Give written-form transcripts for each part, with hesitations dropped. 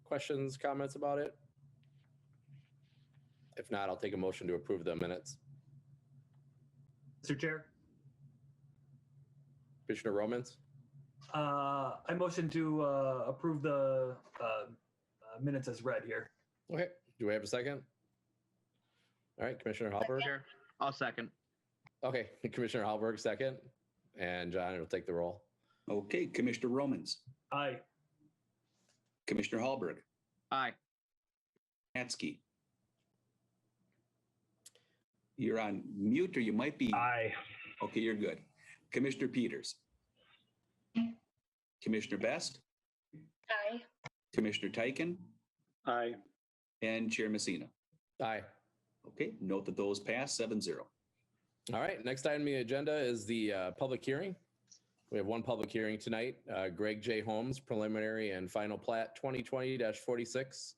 questions, comments about it? If not, I'll take a motion to approve the minutes. Mr. Chair, Commissioner Romans? I motion to approve the minutes as read here. Okay, do we have a second? All right, Commissioner Hallberg? Chair, I'll second. Okay, Commissioner Hallberg, second. And John will take the roll. Okay, Commissioner Romans, Aye. Commissioner Hallberg, Aye. Matsky. You're on mute, or you might be. Aye. Okay, you're good. Commissioner Peters. Commissioner Best, Aye. Commissioner Tyken, Aye. and Chair Messina. Aye. Okay, note that those pass 7-0. All right, next item on the agenda is the public hearing. We have one public hearing tonight. Greg J. Holmes, preliminary and final plat 2020-46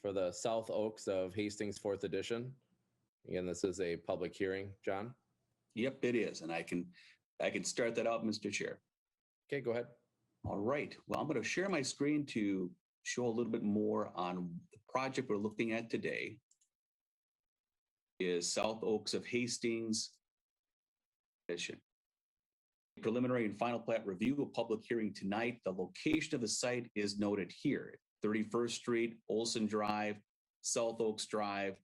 for the South Oaks of Hastings 4th Edition. Again, this is a public hearing. John? Yep, it is, and I can start that out, Mr. Chair. Okay, go ahead. All right, well, I'm going to share my screen to show a little bit more on the project we're looking at today. Is South Oaks of Hastings Edition. Preliminary and final plat review, a public hearing tonight. The location of the site is noted here. 31st Street, Olson Drive, South Oaks Drive,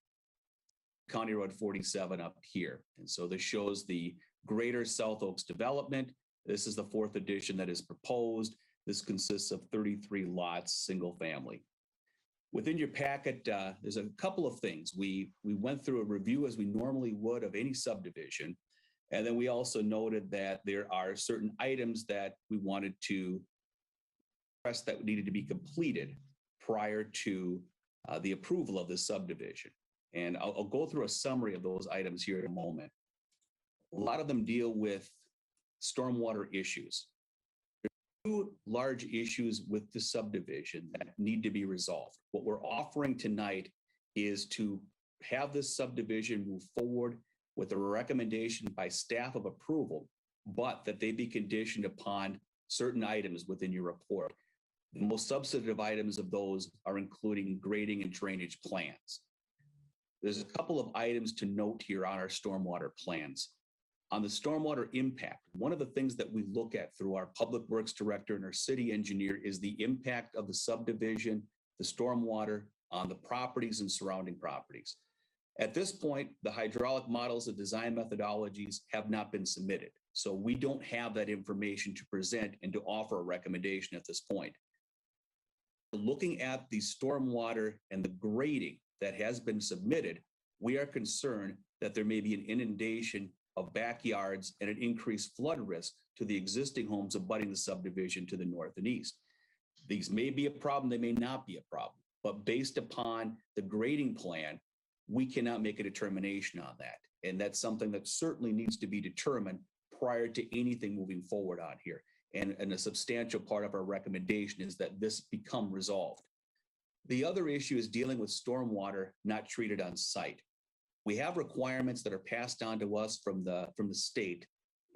County Road 47 up here. And so this shows the greater South Oaks development. This is the 4th edition that is proposed. This consists of 33 lots, single family. Within your packet, there's a couple of things. We went through a review as we normally would of any subdivision. And then we also noted that there are certain items that we wanted to press that needed to be completed prior to the approval of the subdivision. And I'll go through a summary of those items here in a moment. A lot of them deal with stormwater issues. There are two large issues with the subdivision that need to be resolved. What we're offering tonight is to have this subdivision move forward with a recommendation by staff of approval, but that they be conditioned upon certain items within your report. The most substantive items of those are including grading and drainage plans. There's a couple of items to note here on our stormwater plans. On the stormwater impact, one of the things that we look at through our public works director and our city engineer is the impact of the subdivision, the stormwater on the properties and surrounding properties. At this point, the hydraulic models and design methodologies have not been submitted. So we don't have that information to present and to offer a recommendation at this point. Looking at the stormwater and the grading that has been submitted, we are concerned that there may be an inundation of backyards and an increased flood risk to the existing homes abutting the subdivision to the north and east. These may be a problem, they may not be a problem, but based upon the grading plan, we cannot make a determination on that. And that's something that certainly needs to be determined prior to anything moving forward on here. And a substantial part of our recommendation is that this become resolved. The other issue is dealing with stormwater not treated on site. We have requirements that are passed on to us from the state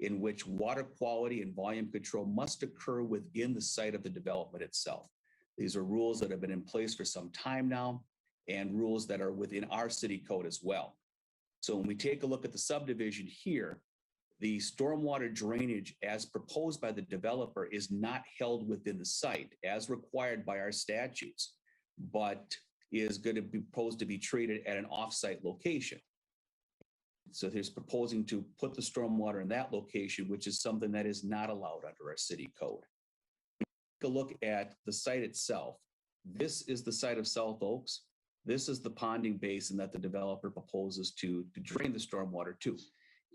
in which water quality and volume control must occur within the site of the development itself. These are rules that have been in place for some time now and rules that are within our city code as well. So when we take a look at the subdivision here, the stormwater drainage as proposed by the developer is not held within the site as required by our statutes, but is going to be proposed to be treated at an off-site location. So he's proposing to put the stormwater in that location, which is something that is not allowed under our city code. Take a look at the site itself. This is the site of South Oaks. This is the ponding basin that the developer proposes to drain the stormwater to.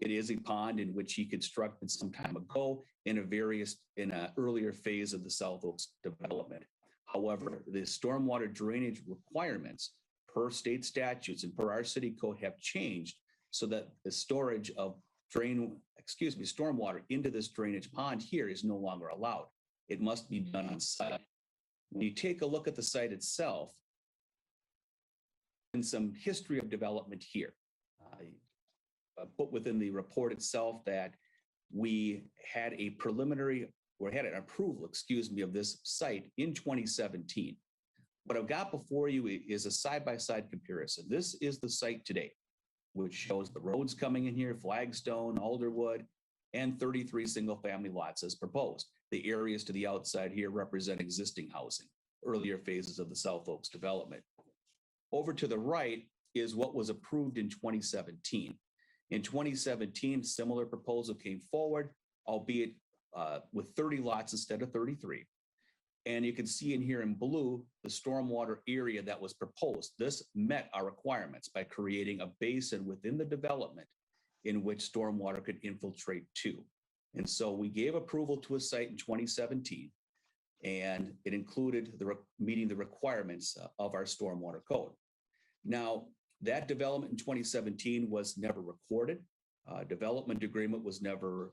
It is a pond in which he constructed some time ago in an earlier phase of the South Oaks development. However, the stormwater drainage requirements per state statutes and per our city code have changed so that the storage of stormwater into this drainage pond here is no longer allowed. It must be done on site. When you take a look at the site itself, and some history of development here. Put within the report itself that we had a preliminary or had an approval, excuse me, of this site in 2017. What I've got before you is a side-by-side comparison. This is the site today, which shows the roads coming in here, Flagstone, Alderwood, and 33 single-family lots as proposed. The areas to the outside here represent existing housing, earlier phases of the South Oaks development. Over to the right is what was approved in 2017. In 2017, similar proposal came forward, albeit with 30 lots instead of 33. And you can see in here in blue, the stormwater area that was proposed. This met our requirements by creating a basin within the development in which stormwater could infiltrate to. And so we gave approval to a site in 2017, and it included meeting the requirements of our stormwater code. Now, that development in 2017 was never recorded. Development agreement was never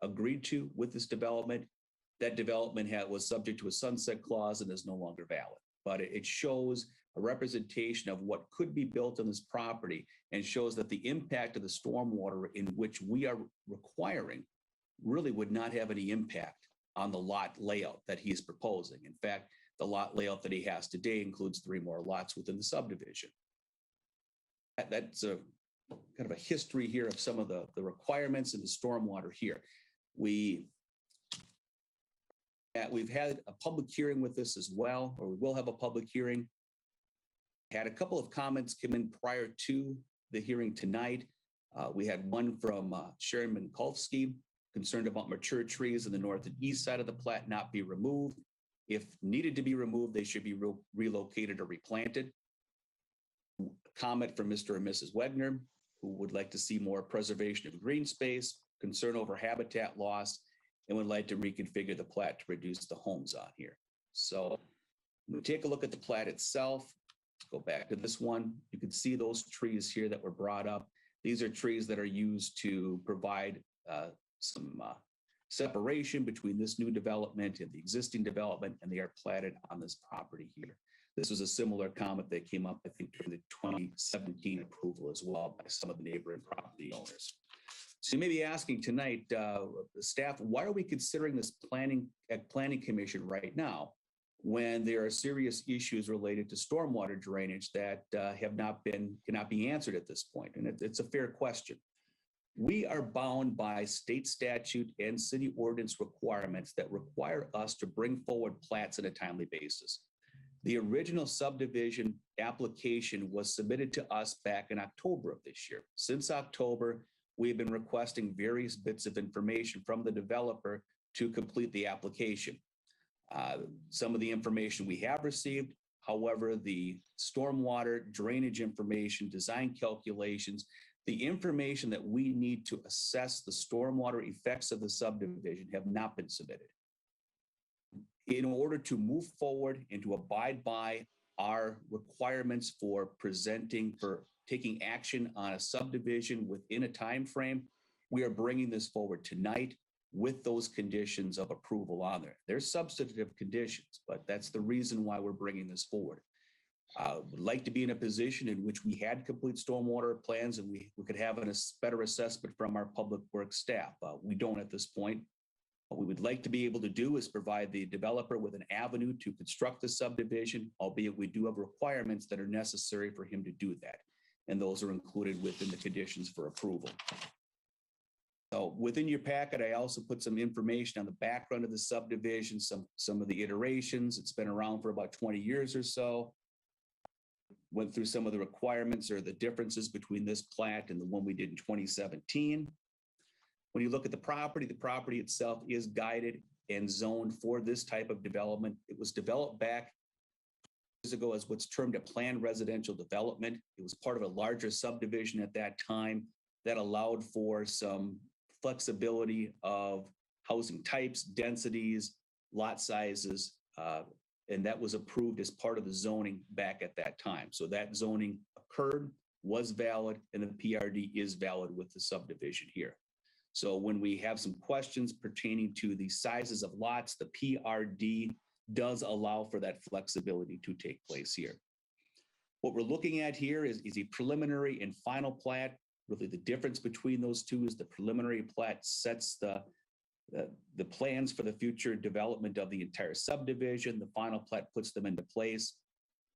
agreed to with this development. That development was subject to a sunset clause and is no longer valid. But it shows a representation of what could be built on this property and shows that the impact of the stormwater in which we are requiring really would not have any impact on the lot layout that he is proposing. In fact, the lot layout that he has today includes 3 more lots within the subdivision. That's a kind of a history here of some of the requirements in the stormwater here. We've had a public hearing with this as well, or we will have a public hearing. Had a couple of comments come in prior to the hearing tonight. We had one from Sharon Minkulski, concerned about mature trees in the north and east side of the plat not be removed. If needed to be removed, they should be relocated or replanted. A comment from Mr. and Mrs. Wegner, who would like to see more preservation of green space, concern over habitat loss, and would like to reconfigure the plat to reduce the homes on here. So when we take a look at the plat itself, let's go back to this one. You can see those trees here that were brought up. These are trees that are used to provide some separation between this new development and the existing development, and they are platted on this property here. This was a similar comment that came up, I think, during the 2017 approval as well by some of the neighboring property owners. So you may be asking tonight, staff, why are we considering this planning commission right now when there are serious issues related to stormwater drainage that cannot be answered at this point? And it's a fair question. We are bound by state statute and city ordinance requirements that require us to bring forward plats on a timely basis. The original subdivision application was submitted to us back in October of this year. Since October, we've been requesting various bits of information from the developer to complete the application. Some of the information we have received, however, the stormwater drainage information, design calculations, the information that we need to assess the stormwater effects of the subdivision have not been submitted. In order to move forward and to abide by our requirements for taking action on a subdivision within a time frame, we are bringing this forward tonight with those conditions of approval on there. There's substantive conditions, but that's the reason why we're bringing this forward. Would like to be in a position in which we had complete stormwater plans and we could have a better assessment from our public works staff. We don't at this point. What we would like to be able to do is provide the developer with an avenue to construct the subdivision, albeit we do have requirements that are necessary for him to do that. And those are included within the conditions for approval. So within your packet, I also put some information on the background of the subdivision, some of the iterations. It's been around for about 20 years or so. Went through some of the requirements or the differences between this plat and the one we did in 2017. When you look at the property itself is guided and zoned for this type of development. It was developed back years ago as what's termed a planned residential development. It was part of a larger subdivision at that time that allowed for some flexibility of housing types, densities, lot sizes, and that was approved as part of the zoning back at that time. So that zoning occurred, was valid, and the PRD is valid with the subdivision here. So when we have some questions pertaining to the sizes of lots, the PRD does allow for that flexibility to take place here. What we're looking at here is a preliminary and final plat. Really the difference between those two is the preliminary plat sets the the plans for the future development of the entire subdivision. The final plat puts them into place.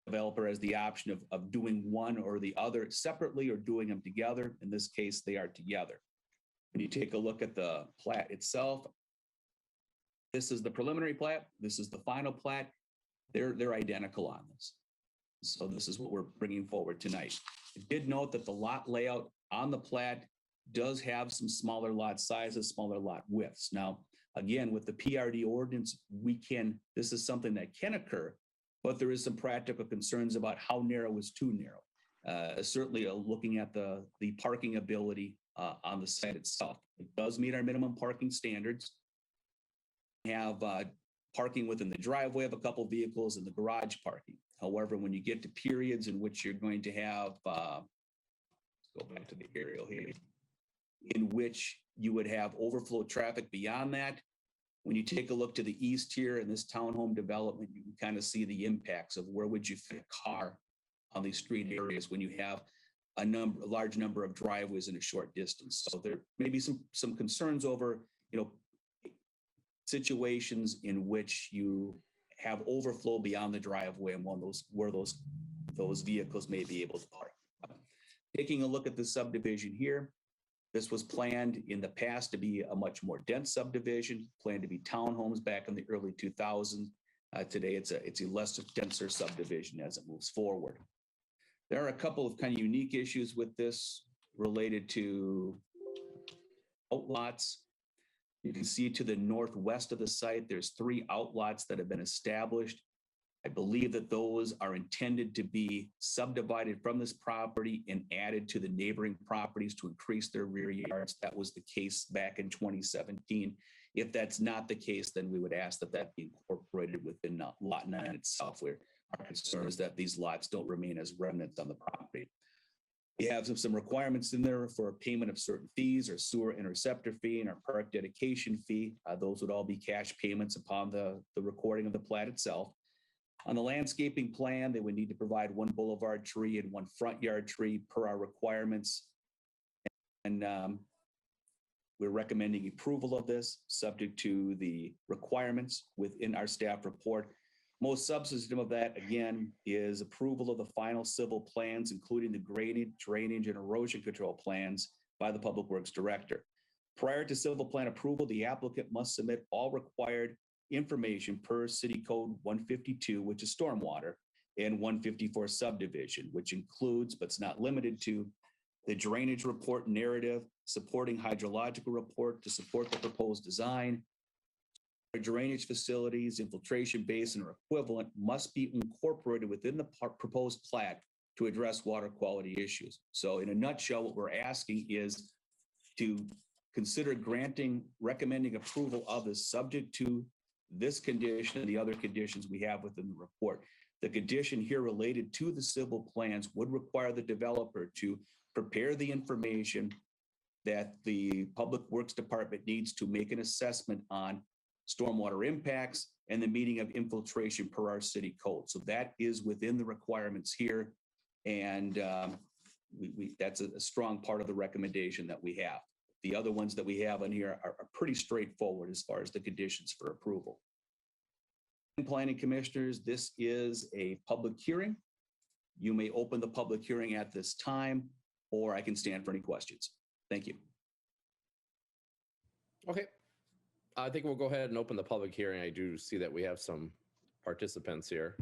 Developer has the option of doing one or the other separately or doing them together. In this case, they are together. When you take a look at the plat itself, this is the preliminary plat. This is the final plat. They're identical on this. So this is what we're bringing forward tonight. I did note that the lot layout on the plat does have some smaller lot sizes, smaller lot widths. Now, again, with the PRD ordinance, this is something that can occur, but there is some practical concerns about how narrow is too narrow. Certainly looking at the parking ability on the site itself. It does meet our minimum parking standards. We have parking within the driveway of a couple vehicles and the garage parking. However, when you get to periods in which you're going to have, let's go back to the aerial here, in which you would have overflow traffic beyond that. When you take a look to the east here in this townhome development, you can kind of see the impacts of where would you fit a car on these street areas when you have a large number of driveways in a short distance. So there may be some concerns over, situations in which you have overflow beyond the driveway and where those vehicles may be able to park. Taking a look at the subdivision here, this was planned in the past to be a much more dense subdivision, planned to be townhomes back in the early 2000s. Today, it's a less denser subdivision as it moves forward. There are a couple of kind of unique issues with this related to outlots. You can see to the northwest of the site, there's 3 outlots that have been established. I believe that those are intended to be subdivided from this property and added to the neighboring properties to increase their rear yards. That was the case back in 2017. If that's not the case, then we would ask that that be incorporated within lot 9 itself, where our concern is that these lots don't remain as remnants on the property. We have some requirements in there for a payment of certain fees, or sewer interceptor fee and our park dedication fee. Those would all be cash payments upon the recording of the plat itself. On the landscaping plan, they would need to provide 1 boulevard tree and 1 front yard tree per our requirements. And we're recommending approval of this, subject to the requirements within our staff report. Most substantive of that, again, is approval of the final civil plans, including the grading, drainage, and erosion control plans by the Public Works Director. Prior to civil plan approval, the applicant must submit all required information per City Code 152, which is stormwater, and 154 subdivision, which includes, but it's not limited to, the drainage report narrative, supporting hydrological report to support the proposed design. Drainage facilities, infiltration basin, or equivalent must be incorporated within the proposed plat to address water quality issues. So in a nutshell, what we're asking is to consider recommending approval of this, subject to this condition and the other conditions we have within the report. The condition here related to the civil plans would require the developer to prepare the information that the Public Works Department needs to make an assessment on stormwater impacts and the meeting of infiltration per our city code. So that is within the requirements here. And that's a strong part of the recommendation that we have. The other ones that we have on here are pretty straightforward as far as the conditions for approval. Planning commissioners, this is a public hearing. You may open the public hearing at this time, or I can stand for any questions. Thank you. Okay. I think we'll go ahead and open the public hearing. I do see that we have some participants here.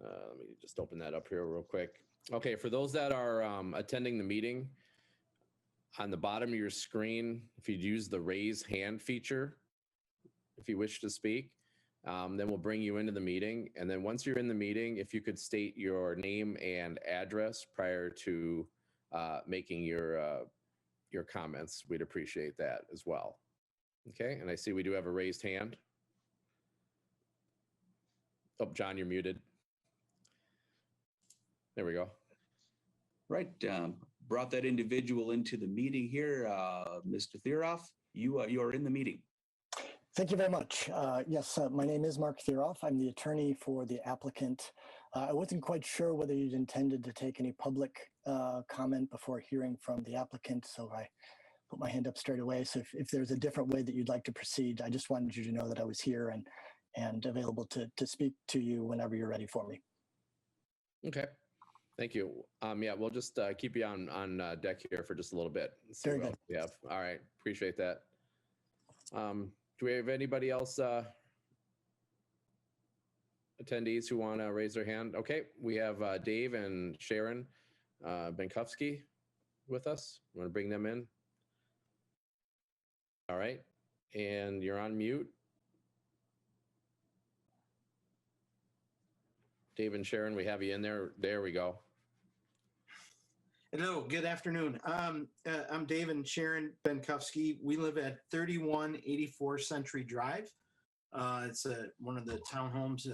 Let me just open that up here real quick. Okay, for those that are attending the meeting, on the bottom of your screen, if you'd use the raise hand feature, if you wish to speak, then we'll bring you into the meeting. And then once you're in the meeting, if you could state your name and address prior to making your comments, we'd appreciate that as well. Okay, and I see we do have a raised hand. Oh, John, you're muted. There we go. Right, brought that individual into the meeting here. Mr. Theroff, you are in the meeting. Thank you very much. Yes, my name is Mark Theroff. I'm the attorney for the applicant. I wasn't quite sure whether you'd intended to take any public comment before hearing from the applicant, so I put my hand up straight away. So if there's a different way that you'd like to proceed, I just wanted you to know that I was here and available to speak to you whenever you're ready for me. Okay. Thank you. Yeah, we'll just keep you on deck here for just a little bit. See Very what good. else we have. All right. Appreciate that. Do we have anybody else attendees who want to raise their hand? Okay. We have Dave and Sharon Benkowski with us. You want to bring them in? All right. And you're on mute. Dave and Sharon, we have you in there. There we go. Hello, good afternoon. I'm Dave and Sharon Benkowski. We live at 3184 Century Drive. It's one of the townhomes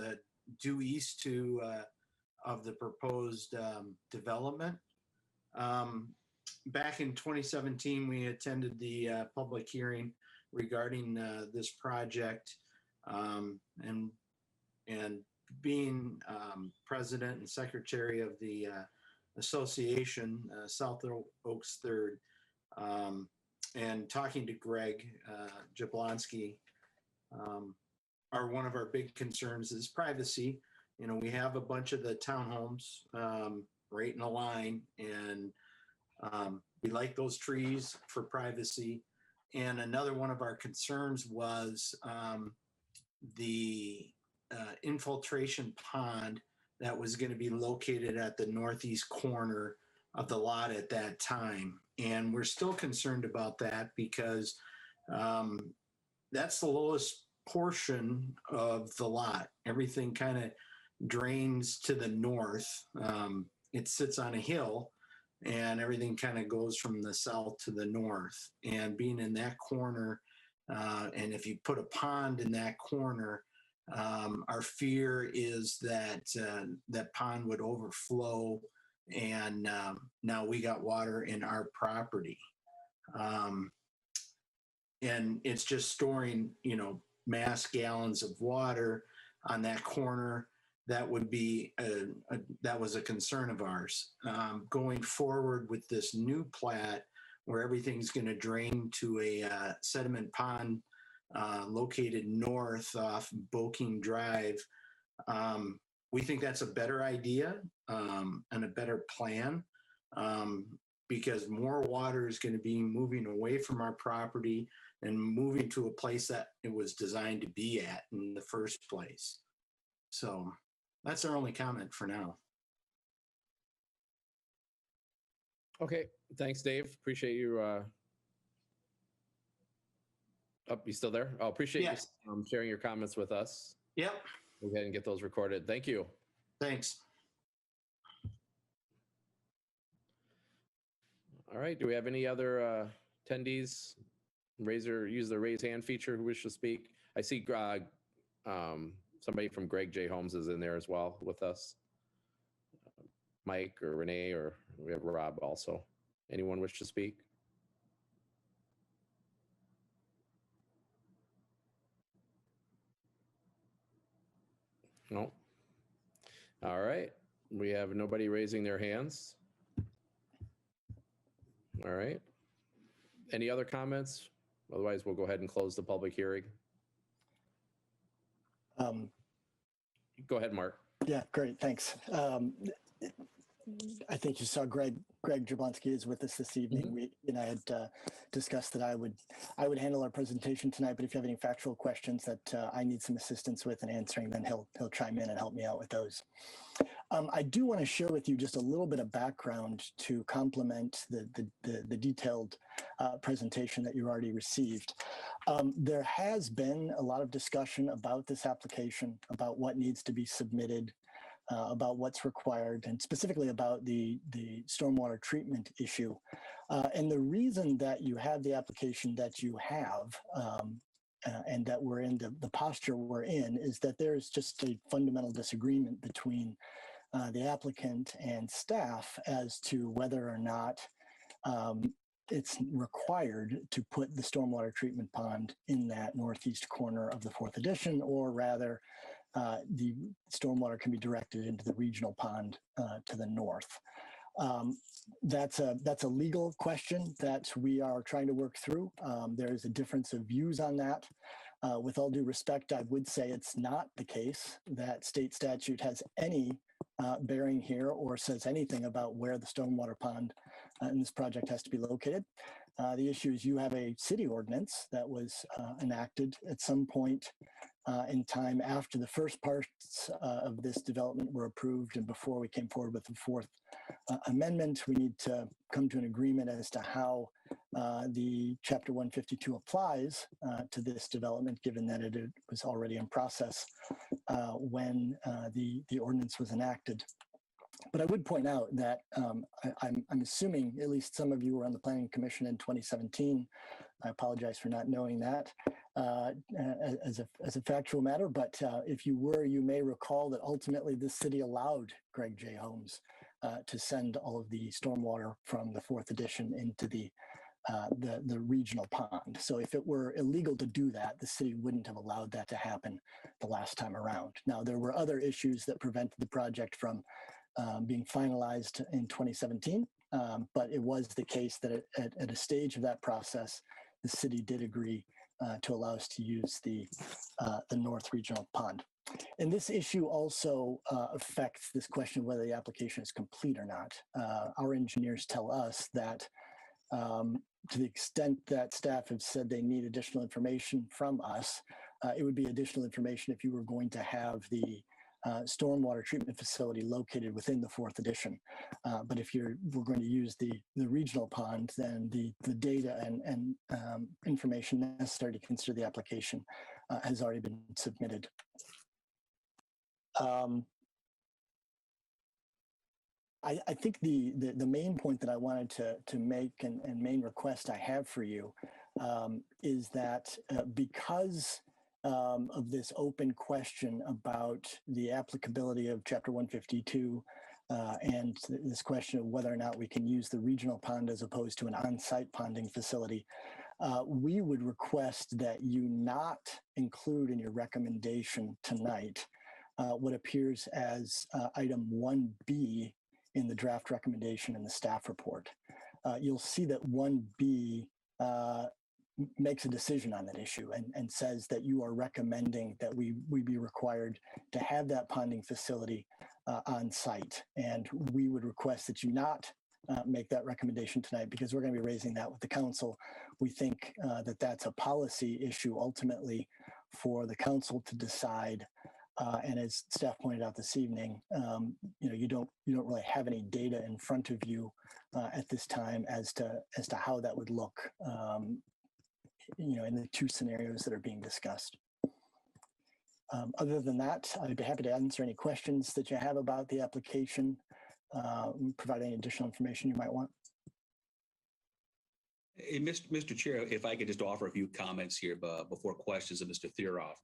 due east of the proposed development. Back in 2017, we attended the public hearing regarding this project, and being president and secretary of the association, South Oaks Third, and talking to Greg Jablonski, one of our big concerns is privacy. You know, we have a bunch of the townhomes right in a line, and we like those trees for privacy. And another one of our concerns was the infiltration pond that was going to be located at the northeast corner of the lot at that time. And we're still concerned about that because that's the lowest portion of the lot. Everything kind of drains to the north. It sits on a hill, and everything kind of goes from the south to the north. And being in that corner, and if you put a pond in that corner, our fear is that that pond would overflow, and now we got water in our property. And it's just storing, you know, mass gallons of water on that corner. That would be that was a concern of ours. Going forward with this new plat, where everything's going to drain to a sediment pond located north off Boking Drive, we think that's a better idea and a better plan, because more water is going to be moving away from our property and moving to a place that it was designed to be at in the first place. So that's our only comment for now. Okay. Thanks, Dave. Appreciate you. You still there? I appreciate Yeah. you sharing your comments with us. Yep. Go ahead and get those recorded. Thank you. Thanks. All right. Do we have any other attendees? Use the raise hand feature who wish to speak. I see somebody from Greg J. Holmes is in there as well with us. Mike or Renee, or we have Rob also. Anyone wish to speak? No. All right. We have nobody raising their hands. All right. Any other comments? Otherwise, we'll go ahead and close the public hearing. Go ahead, Mark. Yeah, great, thanks. I think you saw Greg Jablonski is with us this evening. Mhm. We and I had discussed that I would handle our presentation tonight, but if you have any factual questions that I need some assistance with in answering, then he'll chime in and help me out with those. I do want to share with you just a little bit of background to complement the detailed presentation that you already received. There has been a lot of discussion about this application, about what needs to be submitted, about what's required, and specifically about the stormwater treatment issue. And the reason that you have the application that you have, and that we're in the posture we're in, is that there's just a fundamental disagreement between the applicant and staff as to whether or not it's required to put the stormwater treatment pond in that northeast corner of the fourth addition, or rather the stormwater can be directed into the regional pond to the north. That's a legal question that we are trying to work through. There is a difference of views on that. With all due respect, I would say it's not the case that state statute has any bearing here or says anything about where the stormwater pond in this project has to be located. The issue is you have a city ordinance that was enacted at some point in time after the first parts of this development were approved and before we came forward with the fourth amendment. We need to come to an agreement as to how the Chapter 152 applies to this development, given that it was already in process when the ordinance was enacted. But I would point out that I'm assuming at least some of you were on the Planning Commission in 2017. I apologize for not knowing that as a factual matter, but if you were, you may recall that ultimately this city allowed Greg J. Holmes to send all of the stormwater from the fourth edition into the regional pond. So if it were illegal to do that, the city wouldn't have allowed that to happen the last time around. Now, there were other issues that prevented the project from being finalized in 2017, but it was the case that at a stage of that process, the city did agree to allow us to use the North Regional Pond. And this issue also affects this question of whether the application is complete or not. Our engineers tell us that to the extent that staff have said they need additional information from us, it would be additional information if you were going to have the stormwater treatment facility located within the fourth edition. But if we're going to use the regional pond, then the data and information necessary to consider the application has already been submitted. I think the main point that I wanted to make and main request I have for you is that because of this open question about the applicability of Chapter 152 and this question of whether or not we can use the regional pond as opposed to an on-site ponding facility, we would request that you not include in your recommendation tonight what appears as item 1B in the draft recommendation in the staff report. You'll see that 1B makes a decision on that issue and says that you are recommending that we be required to have that ponding facility on site. And we would request that you not make that recommendation tonight because we're going to be raising that with the council. We think that that's a policy issue ultimately for the council to decide. And as staff pointed out this evening, you don't really have any data in front of you at this time as to how that would look, in the two scenarios that are being discussed. Other than that, I'd be happy to answer any questions that you have about the application, provide any additional information you might want. Hey, Mr. Chair, if I could just offer a few comments here before questions of Mr. Theroff.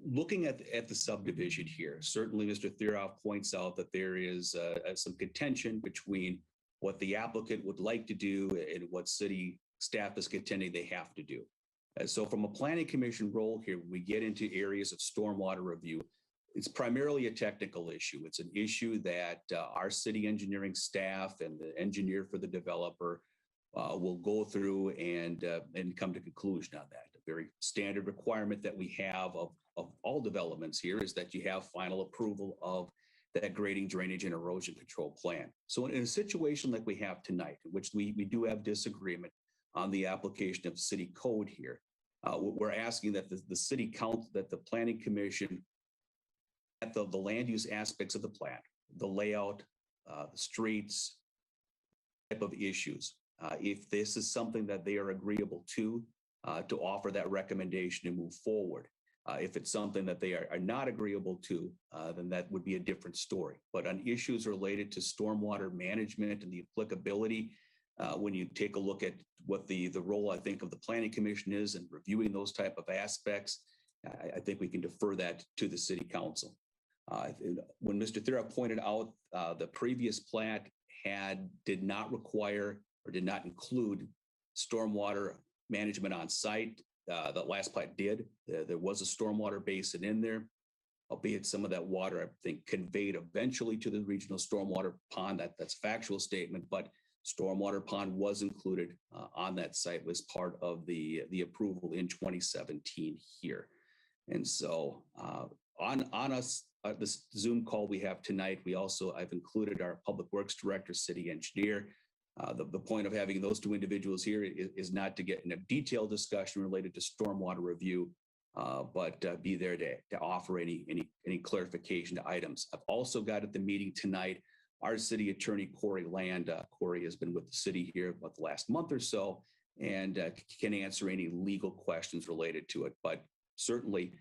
Looking at the subdivision here, certainly Mr. Theroff points out that there is some contention between what the applicant would like to do and what city staff is contending they have to do. So from a planning commission role here, we get into areas of stormwater review. It's primarily a technical issue. It's an issue that our city engineering staff and the engineer for the developer will go through and come to conclusion on that. A very standard requirement that we have of all developments here is that you have final approval of that grading, drainage, and erosion control plan. So in a situation like we have tonight, in which we do have disagreement on the application of city code here, we're asking that the city council, that the planning commission, at the land use aspects of the plan, the layout, the streets, type of issues. If this is something that they are agreeable to offer that recommendation and move forward. If it's something that they are not agreeable to, then that would be a different story. But on issues related to stormwater management and the applicability, when you take a look at what the role, I think, of the planning commission is in reviewing those type of aspects, I think we can defer that to the city council. When Mr. Thera pointed out the previous plat did not require or did not include stormwater management on site. The last plat did. There was a stormwater basin in there. albeit some of that water, I think, conveyed eventually to the regional stormwater pond. That's a factual statement, but stormwater pond was included on that site, was part of the approval in 2017 here. And so on us, this Zoom call we have tonight, I've included our Public Works Director, City Engineer. The point of having those two individuals here is not to get in a detailed discussion related to stormwater review, but be there to offer any clarification to items. I've also got at the meeting tonight our City Attorney, Corey Land. Corey has been with the city here about the last month or so and can answer any legal questions related to it. But certainly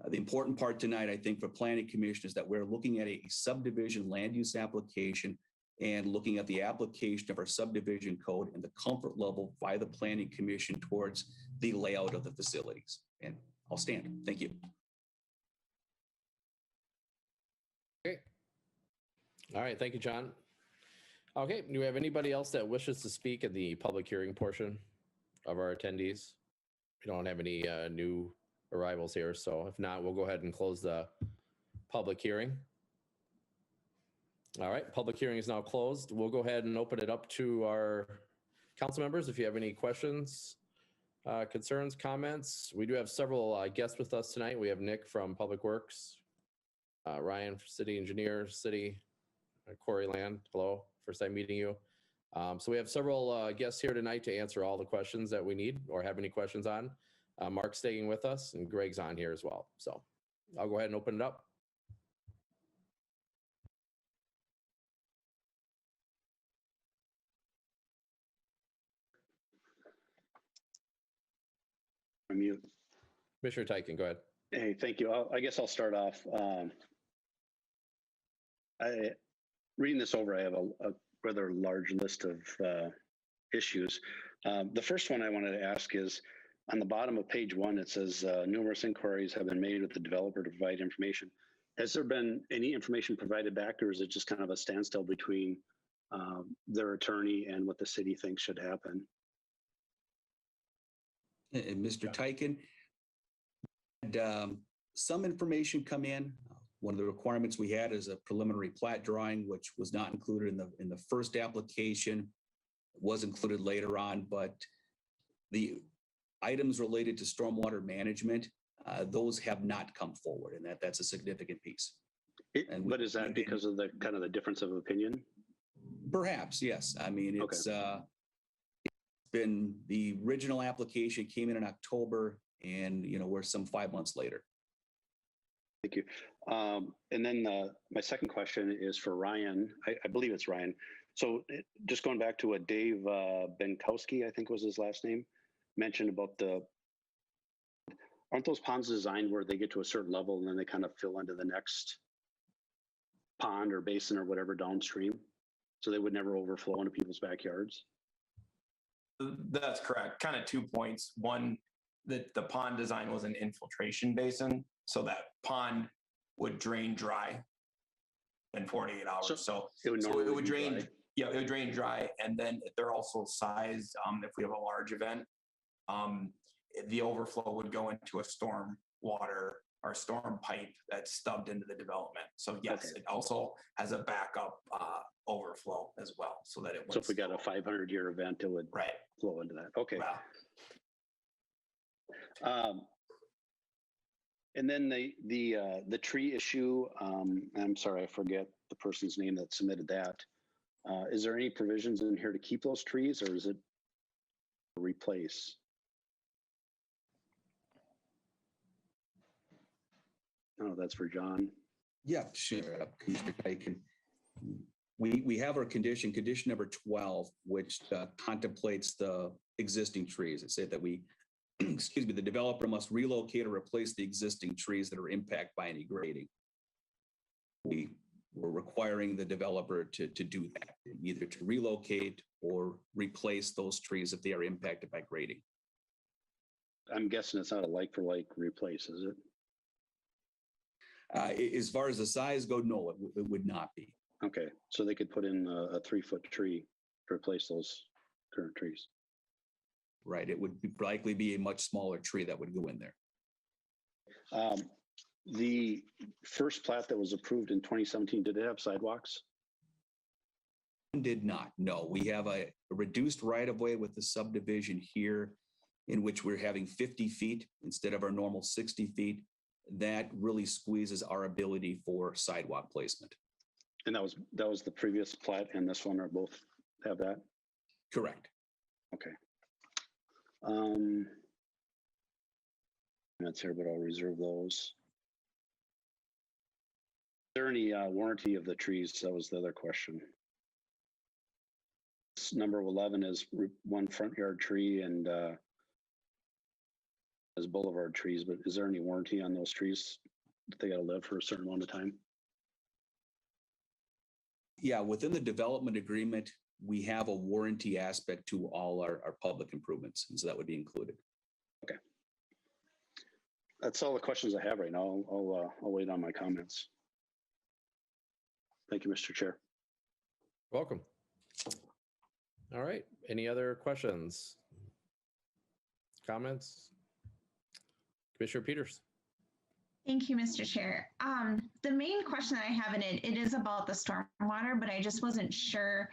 the important part tonight, I think, for Planning Commission is that we're looking at a subdivision land use application and looking at the application of our subdivision code and the comfort level by the Planning Commission towards the layout of the facilities. And I'll stand. Thank you. Okay. All right. Thank you, John. Okay. Do we have anybody else that wishes to speak in the public hearing portion of our attendees? We don't have any new arrivals here. So if not, we'll go ahead and close the public hearing. All right. Public hearing is now closed. We'll go ahead and open it up to our council members. If you have any questions, concerns, comments. We do have several guests with us tonight. We have Nick from Public Works, Ryan, City Engineer, City, Corey Land. Hello, first time meeting you. So we have several guests here tonight to answer all the questions that we need or have any questions on. Mark's staying with us and Greg's on here as well. So I'll go ahead and open it up. Mute. Commissioner Tyken, go ahead. Hey, thank you. I guess I'll start off. Reading this over, I have a rather large list of issues. The first one I wanted to ask is, on the bottom of page 1, it says numerous inquiries have been made with the developer to provide information. Has there been any information provided back, or is it just kind of a standstill between their attorney and what the city thinks should happen? And Mr. Tyken, and some information come in. One of the requirements we had is a preliminary plat drawing, which was not included in the first application, was included later on, but the items related to stormwater management, those have not come forward, and that's a significant piece. But is that because of the kind of the difference of opinion? Perhaps, yes. I mean, it's been, the original application came in October, and we're some 5 months later. Thank you. And then my second question is for Ryan. I believe it's Ryan. So just going back to what Dave Benkowski, I think was his last name, mentioned about aren't those ponds designed where they get to a certain level and then they kind of fill into the next pond or basin or whatever downstream, so they would never overflow into people's backyards? That's correct. Kind of 2 points. One, that the pond design was an infiltration basin, so that pond would drain dry in 48 hours. So it would drain dry. Yeah, it would drain dry. And then they're also sized, if we have a large event, the overflow would go into a storm water or storm pipe that's stubbed into the development. So yes, it also has a backup overflow as well, so that it. So if we got a 500-year event, it would flow into that. Okay. Wow. And then the tree issue. I'm sorry, I forget the person's name that submitted that. Is there any provisions in here to keep those trees, or is it replace? Oh, that's for John. Yeah, sure. We have our condition number 12, which contemplates the existing trees. It said that the developer must relocate or replace the existing trees that are impacted by any grading. We're requiring the developer to do that, either to relocate or replace those trees if they are impacted by grading. I'm guessing it's not a like for like replace, is it? As far as the size go, no, it would not be. Okay, so they could put in a 3-foot tree to replace those current trees. Right, it would likely be a much smaller tree that would go in there. The first plat that was approved in 2017, did it have sidewalks? Did not. No, we have a reduced right of way with the subdivision here in which we're having 50 feet instead of our normal 60 feet. That really squeezes our ability for sidewalk placement. And that was the previous plat and this one, or both have that? Correct. Okay. That's here, but I'll reserve those. Is there any warranty of the trees? That was the other question. Number 11 is one front yard tree and as boulevard trees, but is there any warranty on those trees? They got to live for a certain amount of time? Yeah, within the development agreement, we have a warranty aspect to all our public improvements, and so that would be included. Okay. That's all the questions I have right now. I'll wait on my comments. Thank you, Mr. Chair. Welcome. All right. Any other questions? Comments? Commissioner Peters. Thank you, Mr. Chair. The main question that I have in it is about the stormwater, but I just wasn't sure,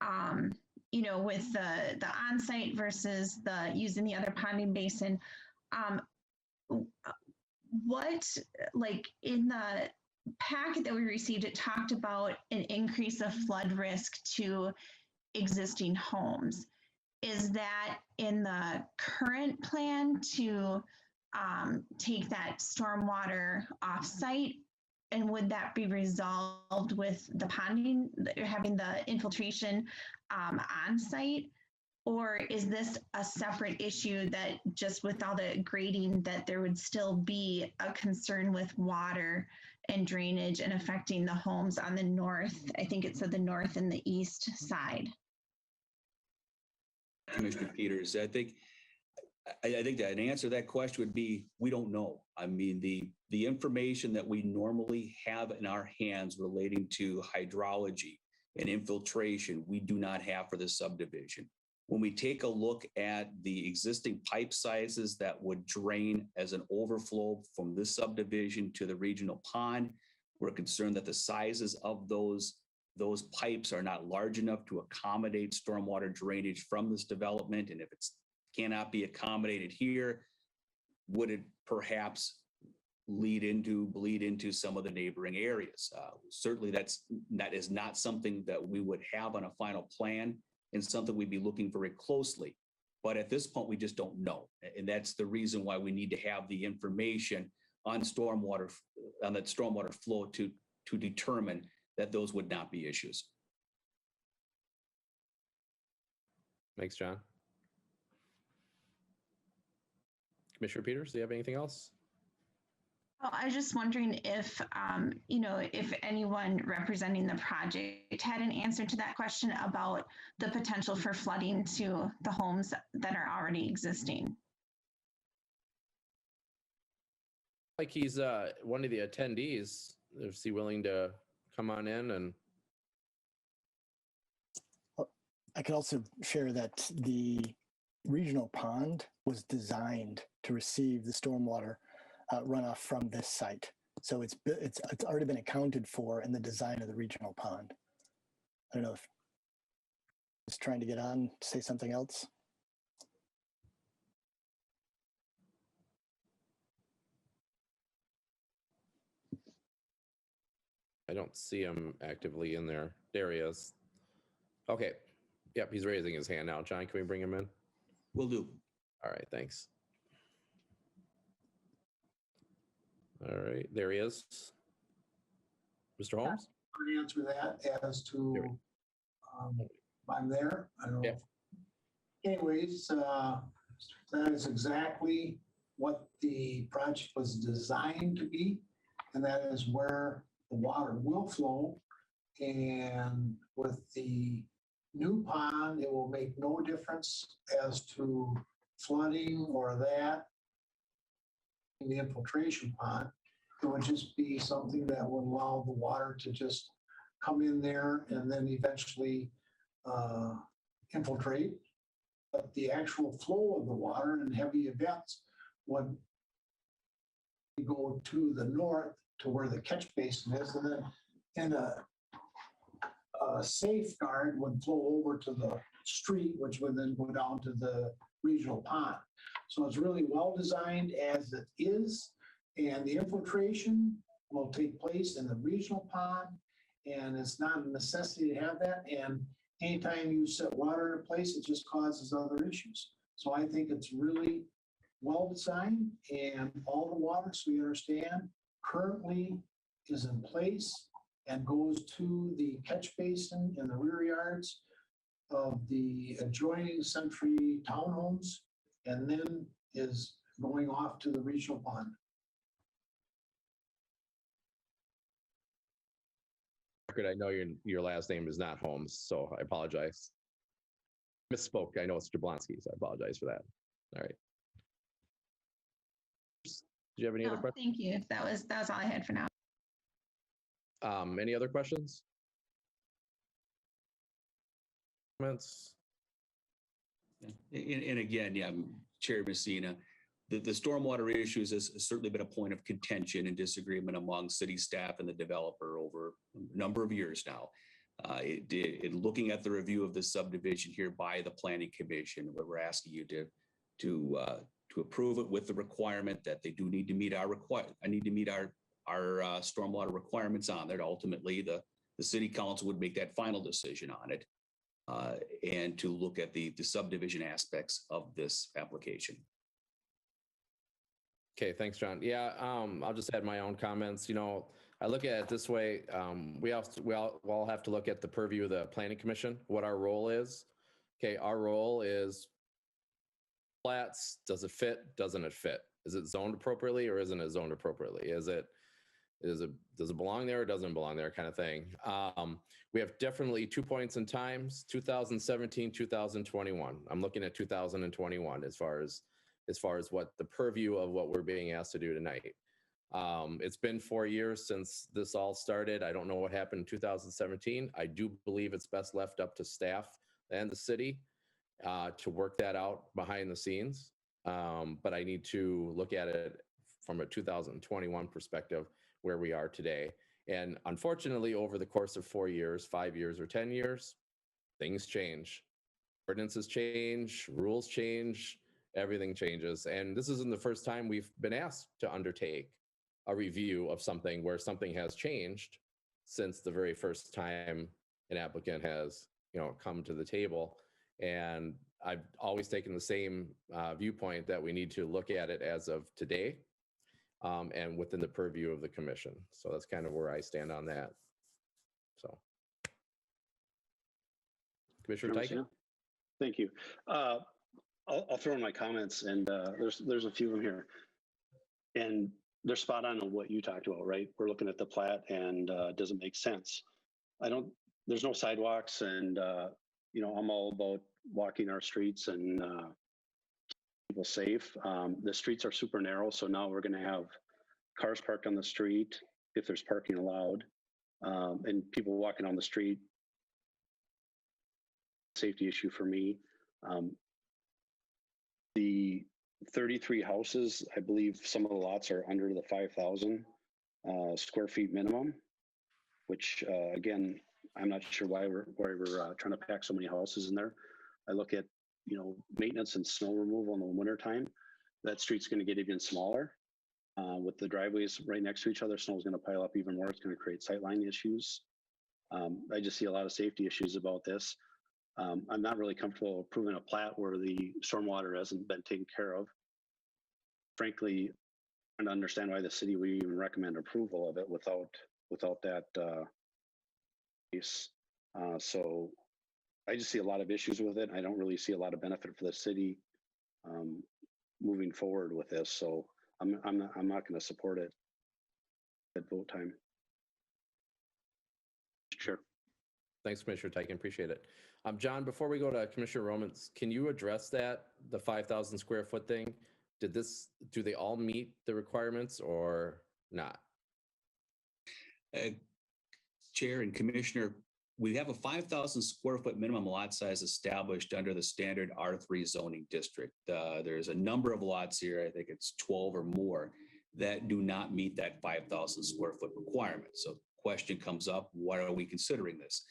with the on-site versus the using the other ponding basin. What, like in the packet that we received, it talked about an increase of flood risk to existing homes. Is that in the current plan to take that stormwater off-site? And would that be resolved with the ponding, having the infiltration on-site? Or is this a separate issue that just with all the grading that there would still be a concern with water and drainage and affecting the homes on the north? I think it said the north and the east side. Commissioner Peters, I think that an answer to that question would be, we don't know. I mean, the information that we normally have in our hands relating to hydrology and infiltration, we do not have for the subdivision. When we take a look at the existing pipe sizes that would drain as an overflow from this subdivision to the regional pond, we're concerned that the sizes of those pipes are not large enough to accommodate stormwater drainage from this development. And if it cannot be accommodated here, would it perhaps bleed into some of the neighboring areas? Certainly that is not something that we would have on a final plan and something we'd be looking very closely. But at this point, we just don't know. And that's the reason why we need to have the information on stormwater, on that stormwater flow to determine that those would not be issues. Thanks, John. Commissioner Peters, do you have anything else? Well, I was just wondering if, if anyone representing the project had an answer to that question about the potential for flooding to the homes that are already existing. Like he's one of the attendees. Is he willing to come on in? And I could also share that the regional pond was designed to receive the stormwater runoff from this site. So it's already been accounted for in the design of the regional pond. I don't know if he's trying to get on to say something else. I don't see him actively in there. There he is. Okay. Yep, he's raising his hand now. John, can we bring him in? Will do. All right, thanks. All right, there he is. Mr. Holmes? To answer that as to I'm there. I don't know. Anyways, that is exactly what the project was designed to be, and that is where the water will flow. And with the new pond, it will make no difference as to flooding or that in the infiltration pond. It would just be something that would allow the water to just come in there and then eventually infiltrate. But the actual flow of the water and heavy events would go to the north to where the catch basin is, and then in a safeguard would flow over to the street, which would then go down to the regional pond. So it's really well designed as it is, and the infiltration will take place in the regional pond, and it's not a necessity to have that. And anytime you set water in a place, it just causes other issues. So I think it's really well designed, and all the water, so you understand, currently is in place and goes to the catch basin in the rear yards of the adjoining Century townhomes, and then is going off to the regional pond. I know your last name is not Holmes, so I apologize. Misspoke. I know it's Jablonski, so I apologize for that. All right. Do you have any other No, questions? thank you. That was all I had for now. Any other questions? Comments? And again, yeah, Chair Messina, the stormwater issues has certainly been a point of contention and disagreement among city staff and the developer over a number of years now. In looking at the review of the subdivision here by the Planning Commission, where we're asking you to approve it with the requirement that they do need to meet our stormwater requirements on there. Ultimately, the city council would make that final decision on it, and to look at the subdivision aspects of this application. Okay, thanks, John. Yeah, I'll just add my own comments. You know, I look at it this way. We all have to look at the purview of the Planning Commission, what our role is. Okay, our role is flats. Does it fit? Doesn't it fit? Is it zoned appropriately or isn't it zoned appropriately? Does it belong there or doesn't belong there, kind of thing? We have definitely 2 points in times, 2017, 2021. I'm looking at 2021 as far as what the purview of what we're being asked to do tonight. It's been 4 years since this all started. I don't know what happened in 2017. I do believe it's best left up to staff and the city to work that out behind the scenes. But I need to look at it from a 2021 perspective, where we are today. And unfortunately, over the course of 4 years, 5 years, or 10 years, things change. Ordinances change, rules change, everything changes. And this isn't the first time we've been asked to undertake a review of something where something has changed since the very first time an applicant has, come to the table. And I've always taken the same viewpoint that we need to look at it as of today, and within the purview of the commission. So that's kind of where I stand on that. So, Commissioner Tyken. Thank you. I'll throw in my comments, and there's a few of them here, and they're spot on what you talked about, right? We're looking at the plat, and does it make sense? There's no sidewalks, and I'm all about walking our streets and people safe. The streets are super narrow, so now we're going to have cars parked on the street if there's parking allowed, and people walking on the street. Safety issue for me. The 33 houses, I believe some of the lots are under the 5,000 square feet minimum, which again, I'm not sure why we're trying to pack so many houses in there. I look at maintenance and snow removal in the wintertime. That street's going to get even smaller. With the driveways right next to each other, snow is going to pile up even more. It's going to create sightline issues. I just see a lot of safety issues about this. I'm not really comfortable approving a plat where the stormwater hasn't been taken care of. Frankly, I don't understand why the city would even recommend approval of it without that piece. So I just see a lot of issues with it. I don't really see a lot of benefit for the city moving forward with this. So I'm not going to support it at vote time. Sure. Thanks, Commissioner Tyken. Appreciate it. John, before we go to Commissioner Romans, can you address the 5,000 square foot thing? Do they all meet the requirements or not? Chair and Commissioner, we have a 5,000 square foot minimum lot size established under the standard R3 zoning district. There's a number of lots here. I think it's 12 or more that do not meet that 5,000 square foot requirement. So question comes up, why are we considering this?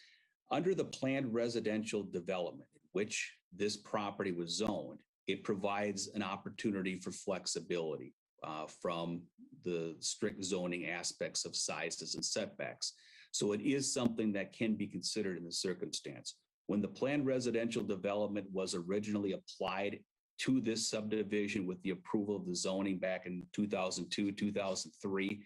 Under the planned residential development in which this property was zoned, it provides an opportunity for flexibility from the strict zoning aspects of sizes and setbacks. So it is something that can be considered in the circumstance. When the planned residential development was originally applied to this subdivision with the approval of the zoning back in 2002, 2003,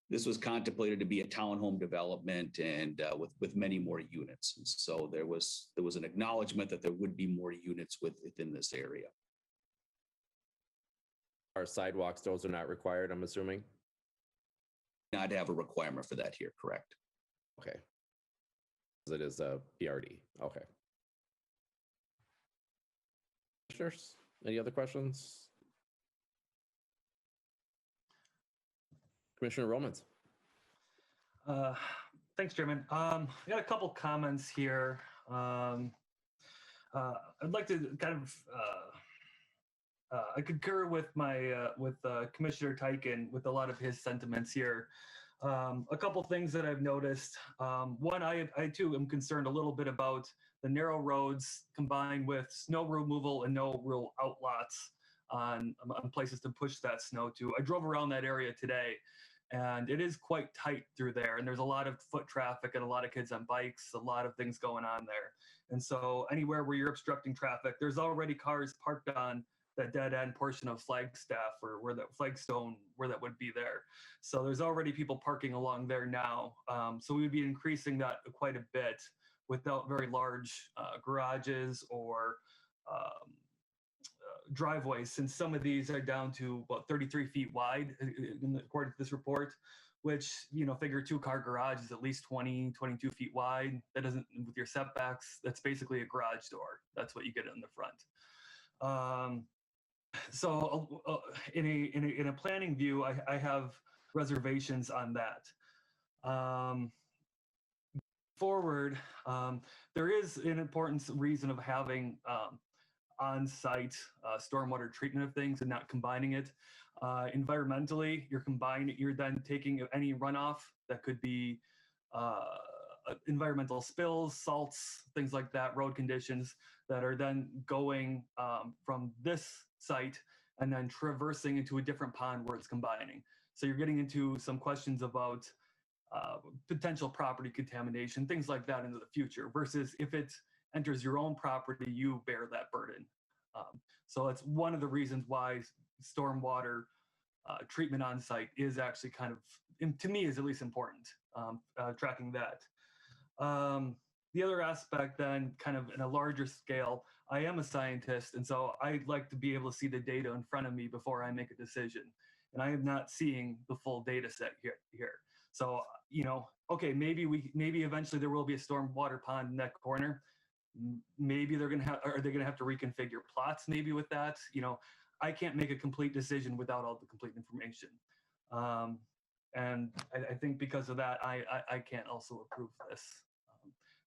this was contemplated to be a townhome development and with many more units. And so there was an acknowledgement that there would be more units within this area. Our sidewalks, those are not required, I'm assuming? Not have a requirement for that here, correct? Okay. It is a PRD. Okay. Commissioners, any other questions? Commissioner Romans. Thanks, Chairman. I got a couple comments here. I'd like to kind of I concur with my Commissioner Tyken with a lot of his sentiments here. A couple things that I've noticed. One, I too am concerned a little bit about the narrow roads combined with snow removal and no real outlots on places to push that snow to. I drove around that area today, and it is quite tight through there. And there's a lot of foot traffic and a lot of kids on bikes, a lot of things going on there. And so anywhere where you're obstructing traffic, there's already cars parked on that dead end portion of Flagstaff or where that Flagstone, where that would be there. So there's already people parking along there now. So we would be increasing that quite a bit without very large garages or driveways, since some of these are down to about 33 feet wide, according to this report, which, you know, figure 2-car garage is at least 20, 22 feet wide. That doesn't, with your setbacks, that's basically a garage door. That's what you get in the front. So in a planning view, I have reservations on that. Forward, there is an important reason of having on-site stormwater treatment of things and not combining it. Environmentally, you're then taking any runoff that could be environmental spills, salts, things like that, road conditions that are then going from this site and then traversing into a different pond where it's combining. So you're getting into some questions about potential property contamination, things like that into the future, versus if it enters your own property, you bear that burden. So that's one of the reasons why stormwater treatment on site is actually kind of, to me, is at least important, tracking that. The other aspect then, kind of in a larger scale, I am a scientist, and so I'd like to be able to see the data in front of me before I make a decision. And I am not seeing the full data set here. So, you know, okay, maybe eventually there will be a stormwater pond in that corner. Maybe are they gonna have to reconfigure plots maybe with that? You know, I can't make a complete decision without all the complete information. And I think because of that, I can't also approve this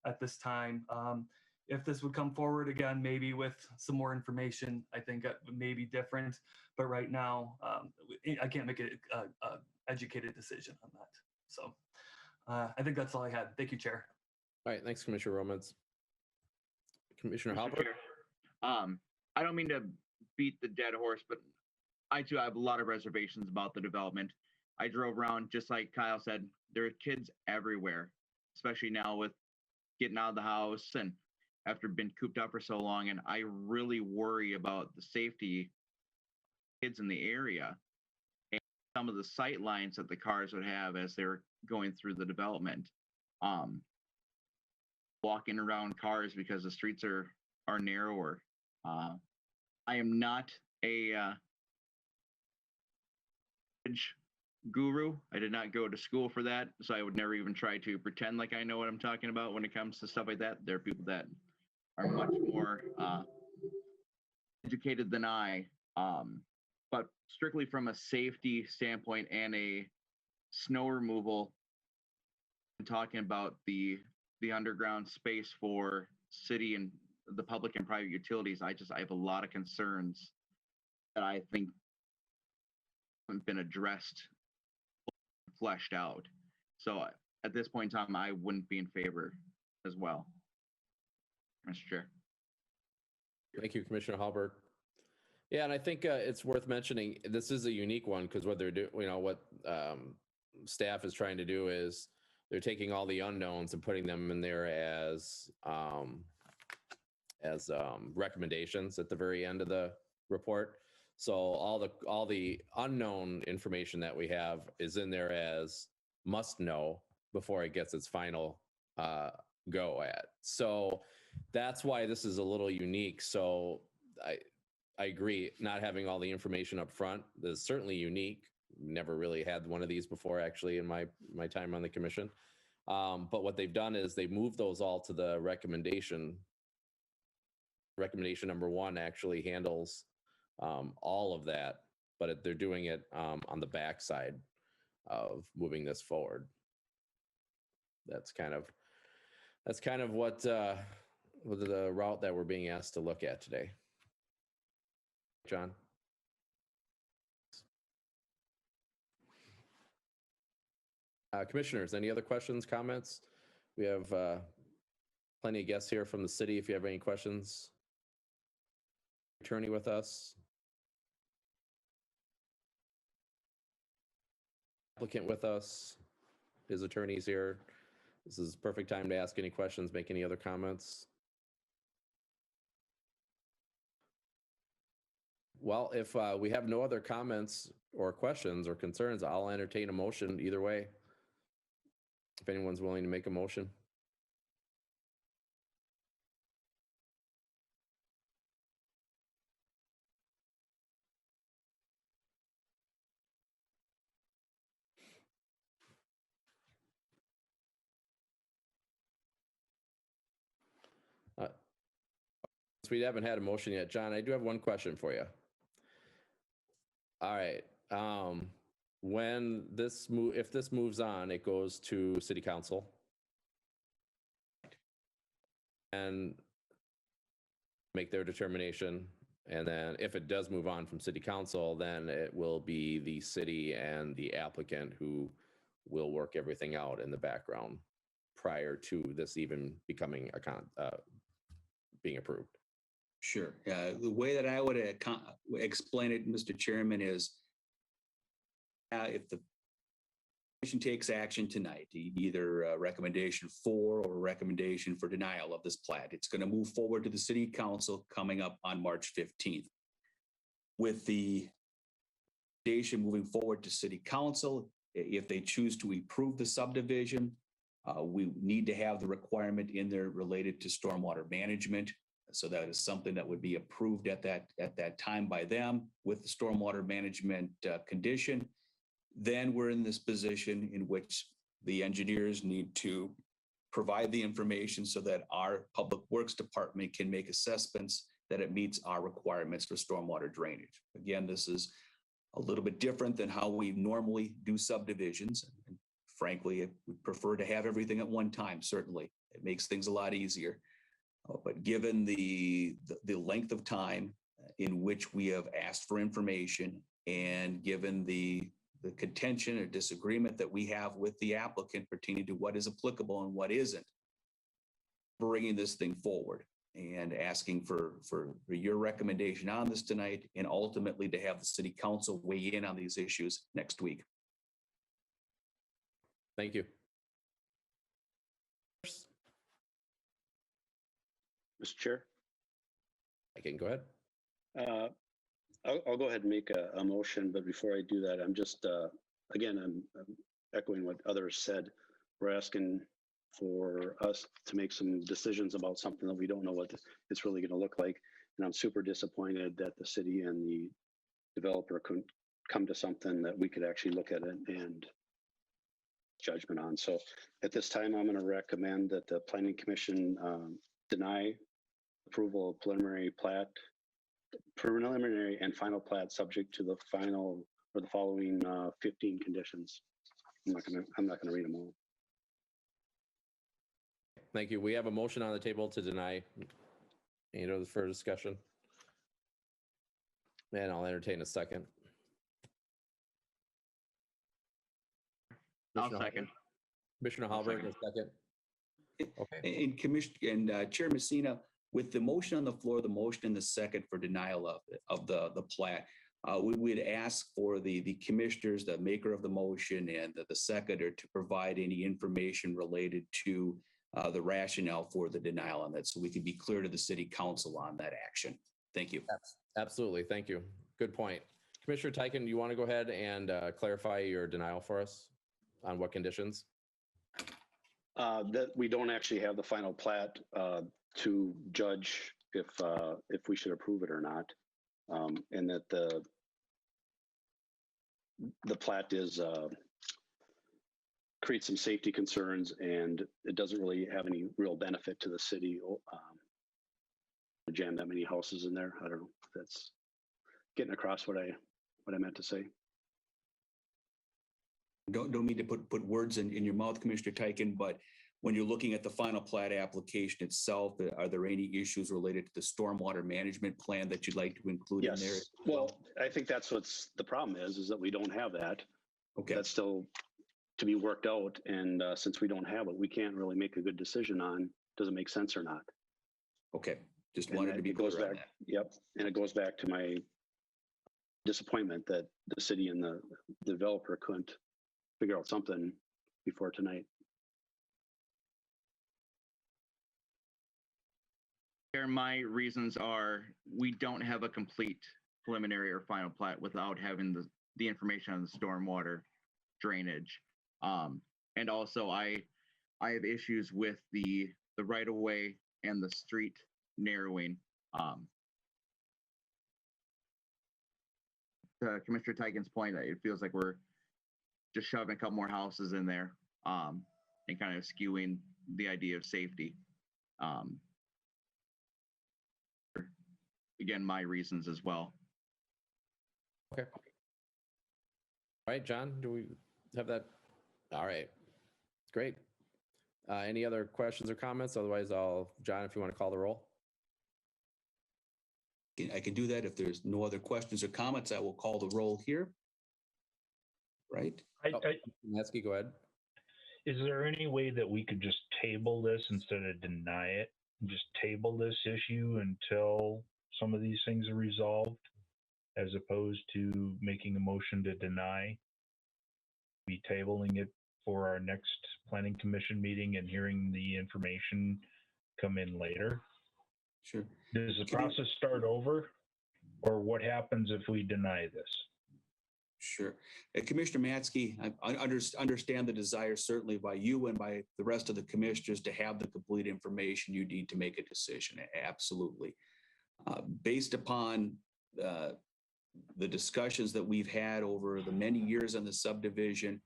at this time. If this would come forward again, maybe with some more information, I think it may be different. But right now, I can't make an educated decision on that. So I think that's all I had. Thank you, Chair. All right, thanks, Commissioner Romans. Commissioner Mr. Hopper? Chair, I don't mean to beat the dead horse, but I too have a lot of reservations about the development. I drove around, just like Kyle said, there are kids everywhere, especially now with getting out of the house and after being cooped up for so long. And I really worry about the safety of kids in the area and some of the sight lines that the cars would have as they're going through the development. Walking around cars because the streets are narrower. I am not a guru. I did not go to school for that, so I would never even try to pretend like I know what I'm talking about when it comes to stuff like that. There are people that are much more educated than I, but strictly from a safety standpoint and a snow removal, and talking about the underground space for city and the public and private utilities, I have a lot of concerns that I think haven't been addressed, fleshed out. So at this point in time, I wouldn't be in favor as well, Mr. Chair. Thank you, Commissioner Halbert. Yeah, and I think it's worth mentioning, this is a unique one because what they're doing, what staff is trying to do is they're taking all the unknowns and putting them in there as recommendations at the very end of the report. So all the unknown information that we have is in there as must know before it gets its final go at. So that's why this is a little unique. So I agree, not having all the information up front is certainly unique. Never really had one of these before, actually, in my time on the commission. But what they've done is they moved those all to the recommendation. Recommendation number 1 actually handles all of that, but they're doing it on the backside of moving this forward. That's kind of what the route that we're being asked to look at today. John. Commissioners, any other questions, comments? We have plenty of guests here from the city. If you have any questions, attorney with us. Applicant with us. His attorney's here. This is perfect time to ask any questions, make any other comments. Well, if we have no other comments or questions or concerns, I'll entertain a motion either way. If anyone's willing to make a motion. Since we haven't had a motion yet, John, I do have one question for you. All right. If this moves on, it goes to City Council. And make their determination. And then if it does move on from City Council, then it will be the city and the applicant who will work everything out in the background prior to this even becoming being approved. Sure. The way that I would explain it, Mr. Chairman, is if the commission takes action tonight, either a recommendation for or a recommendation for denial of this plat, it's going to move forward to the City Council coming up on March 15th. With the recommendation moving forward to City Council, if they choose to approve the subdivision, we need to have the requirement in there related to stormwater management. So that is something that would be approved at that time by them with the stormwater management condition. Then we're in this position in which the engineers need to provide the information so that our Public Works Department can make assessments that it meets our requirements for stormwater drainage. Again, this is a little bit different than how we normally do subdivisions. And frankly, we prefer to have everything at one time, certainly. It makes things a lot easier. But given the length of time in which we have asked for information and given the contention or disagreement that we have with the applicant pertaining to what is applicable and what isn't, bringing this thing forward and asking for your recommendation on this tonight and ultimately to have the City Council weigh in on these issues next week. Thank you. Mr. Chair? I can go ahead. I'll go ahead and make a motion, but before I do that, I'm just, again, I'm echoing what others said. We're asking for us to make some decisions about something that we don't know what it's really going to look like. And I'm super disappointed that the city and the developer couldn't come to something that we could actually look at it and judgment on. So at this time, I'm going to recommend that the Planning Commission deny approval of preliminary and final plat subject to the final or the following 15 conditions. I'm not gonna read them all. Thank you. We have a motion on the table to deny. Any other further discussion? And I'll entertain a second. I'll Commissioner second. Commissioner I'll Hallberg, second. a second. Okay. And Chair Messina, with the motion on the floor, the motion and the second for denial of the plat, we would ask for the commissioners, the maker of the motion and the seconder, to provide any information related to the rationale for the denial on that, so we can be clear to the city council on that action. Thank you. Absolutely. Thank you. Good point. Commissioner Tyken, do you want to go ahead and clarify your denial for us on what conditions? That we don't actually have the final plat to judge if we should approve it or not, and that the plat is creates some safety concerns, and it doesn't really have any real benefit to the city. To jam that many houses in there, I don't know if that's getting across what I meant to say. Don't mean to put words in your mouth, Commissioner Tyken, but when you're looking at the final plat application itself, are there any issues related to the stormwater management plan that you'd like to include in there? Yes. Well, I think that's what's the problem is that we don't have that. Okay. That's still to be worked out. And since we don't have it, we can't really make a good decision on, does it make sense or not? Okay. Just And wanted to be it goes clear on back. that. Yep. And it goes back to my disappointment that the city and the developer couldn't figure out something before tonight. My reasons are we don't have a complete preliminary or final plat without having the information on the stormwater drainage. And also I have issues with the right of way and the street narrowing. To Commissioner Tyken's point, it feels like we're just shoving a couple more houses in there and kind of skewing the idea of safety. Again, my reasons as well. Okay. All right, John, do we have that? All right, great. Any other questions or comments? Otherwise, John, if you want to call the roll. I can do that. If there's no other questions or comments, I will call the roll here. Right? Matsky, go ahead. Is there any way that we could just table this instead of deny it? Just table this issue until some of these things are resolved, as opposed to making a motion to deny? Be tabling it for our next planning commission meeting and hearing the information come in later? Sure. Does the process start over, or what happens if we deny this? Sure. Commissioner Matsky, I understand the desire certainly by you and by the rest of the commissioners to have the complete information you need to make a decision. Absolutely. Based upon the discussions that we've had over the many years on the subdivision,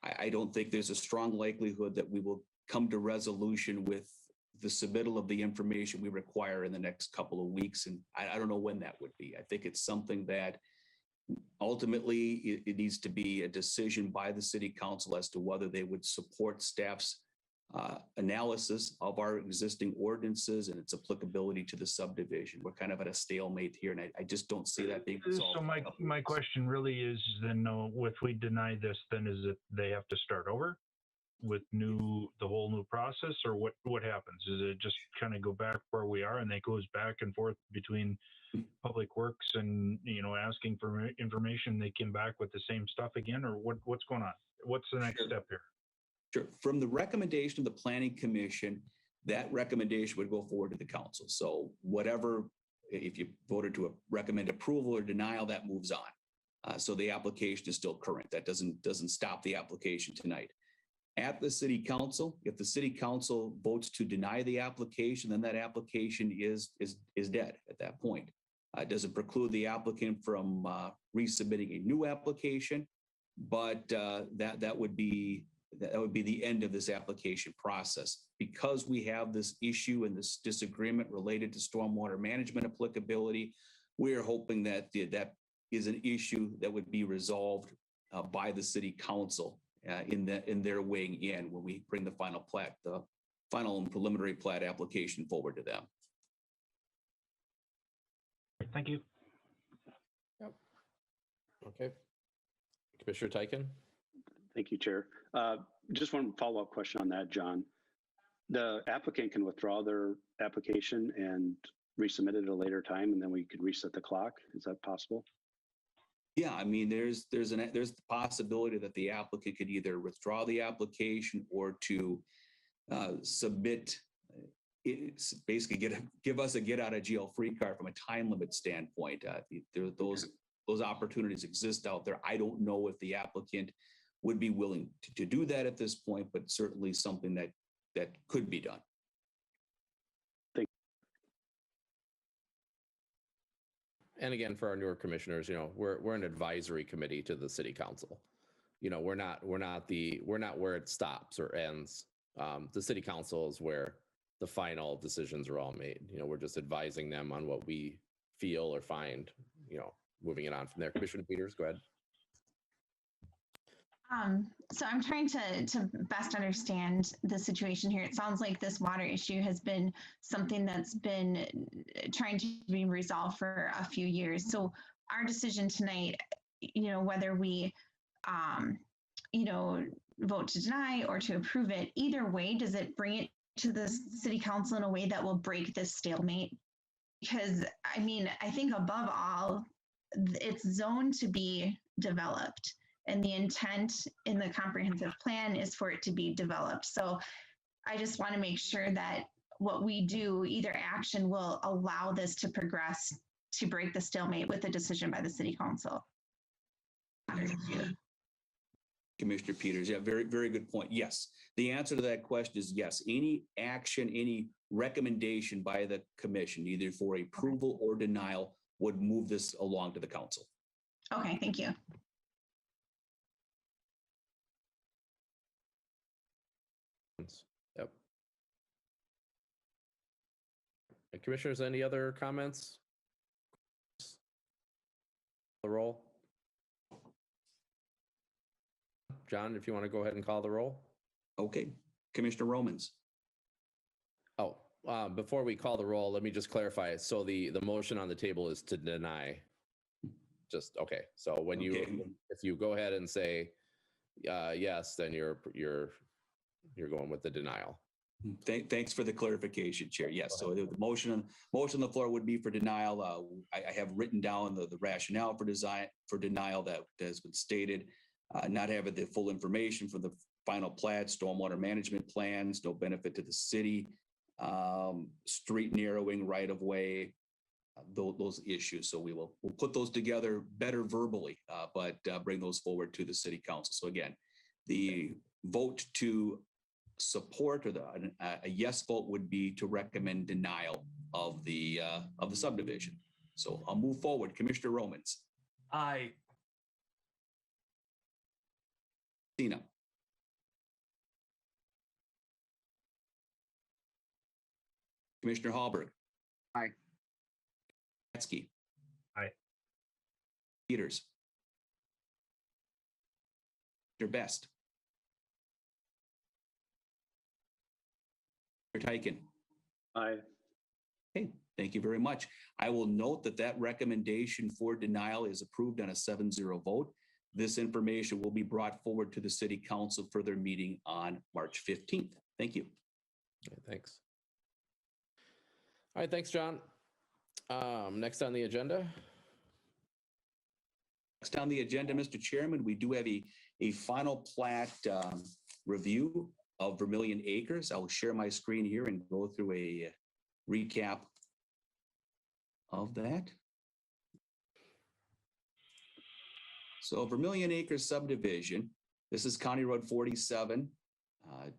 I don't think there's a strong likelihood that we will come to resolution with the submittal of the information we require in the next couple of weeks. And I don't know when that would be. I think it's something that ultimately it needs to be a decision by the city council as to whether they would support staff's analysis of our existing ordinances and its applicability to the subdivision. We're kind of at a stalemate here, and I just don't see that being resolved. So my question really is then, if we deny this, then is it they have to start over with the whole new process, or what happens? Is it just kind of go back where we are and it goes back and forth between Public Works and asking for information? They came back with the same stuff again, or what's going on? What's the next step here? Sure. From the recommendation of the Planning Commission, that recommendation would go forward to the council. So whatever, if you voted to recommend approval or denial, that moves on. So the application is still current. That doesn't stop the application tonight. At the city council, if the city council votes to deny the application, then that application is dead at that point. It doesn't preclude the applicant from resubmitting a new application, but that would be the end of this application process. Because we have this issue and this disagreement related to stormwater management applicability, we are hoping that that is an issue that would be resolved by the city council in their weighing in when we bring the final and preliminary plat application forward to them. Thank you. Yep. Okay. Commissioner Tyken. Thank you, Chair. Just one follow-up question on that, John. The applicant can withdraw their application and resubmit it at a later time, and then we could reset the clock. Is that possible? Yeah, I mean, there's the possibility that the applicant could either withdraw the application or to submit, basically give us a get out of jail free card from a time limit standpoint. Those opportunities exist out there. I don't know if the applicant would be willing to do that at this point, but certainly something that could be done. And again, for our newer commissioners, you know, we're an advisory committee to the city council. You know, we're not where it stops or ends. The city council is where the final decisions are all made. You know, we're just advising them on what we feel or find, you know, moving it on from there. Commissioner Peters, go ahead. So I'm trying to best understand the situation here. It sounds like this water issue has been something that's been trying to be resolved for a few years. So our decision tonight, you know, whether we, you know, vote to deny or to approve it, either way, does it bring it to the city council in a way that will break this stalemate? Because I mean, I think above all, it's zoned to be developed. And the intent in the comprehensive plan is for it to be developed. So I just want to make sure that what we do, either action will allow this to progress to break the stalemate with a decision by the city council. Commissioner Peters, yeah, very, very good point. Yes, the answer to that question is yes. Any action, any recommendation by the commission, either for approval or denial, would move this along to the council. Okay, thank you. Yep. Commissioners, any other comments? The roll. John, if you want to go ahead and call the roll. Okay. Commissioner Romans. Oh, before we call the roll, let me just clarify. So the motion on the table is to deny. Just okay. So when if you go ahead and say yes, then you're going with the denial. Thanks for the clarification, Chair. Yes, so the motion on the floor would be for denial. I have written down the rationale for denial that has been stated. Not having the full information for the final plat, stormwater management plans, no benefit to the city, street narrowing, right of way, those issues. So we'll put those together better verbally, but bring those forward to the city council. So again, the vote to support or a yes vote would be to recommend denial of the subdivision. So I'll move forward. Commissioner Romans. Aye. Sina. Commissioner Hallberg. Aye. Katsky. Aye. Peters. Mr. Best. Mr. Tyken. Aye. Okay, thank you very much. I will note that recommendation for denial is approved on a 7-0 vote. This information will be brought forward to the city council for their meeting on March 15th. Thank you. Okay, thanks. All right, thanks, John. Next on the agenda. Next on the agenda, Mr. Chairman, we do have a final plat review of Vermilion Acres. I'll share my screen here and go through a recap of that. So Vermilion Acres subdivision, this is County Road 47,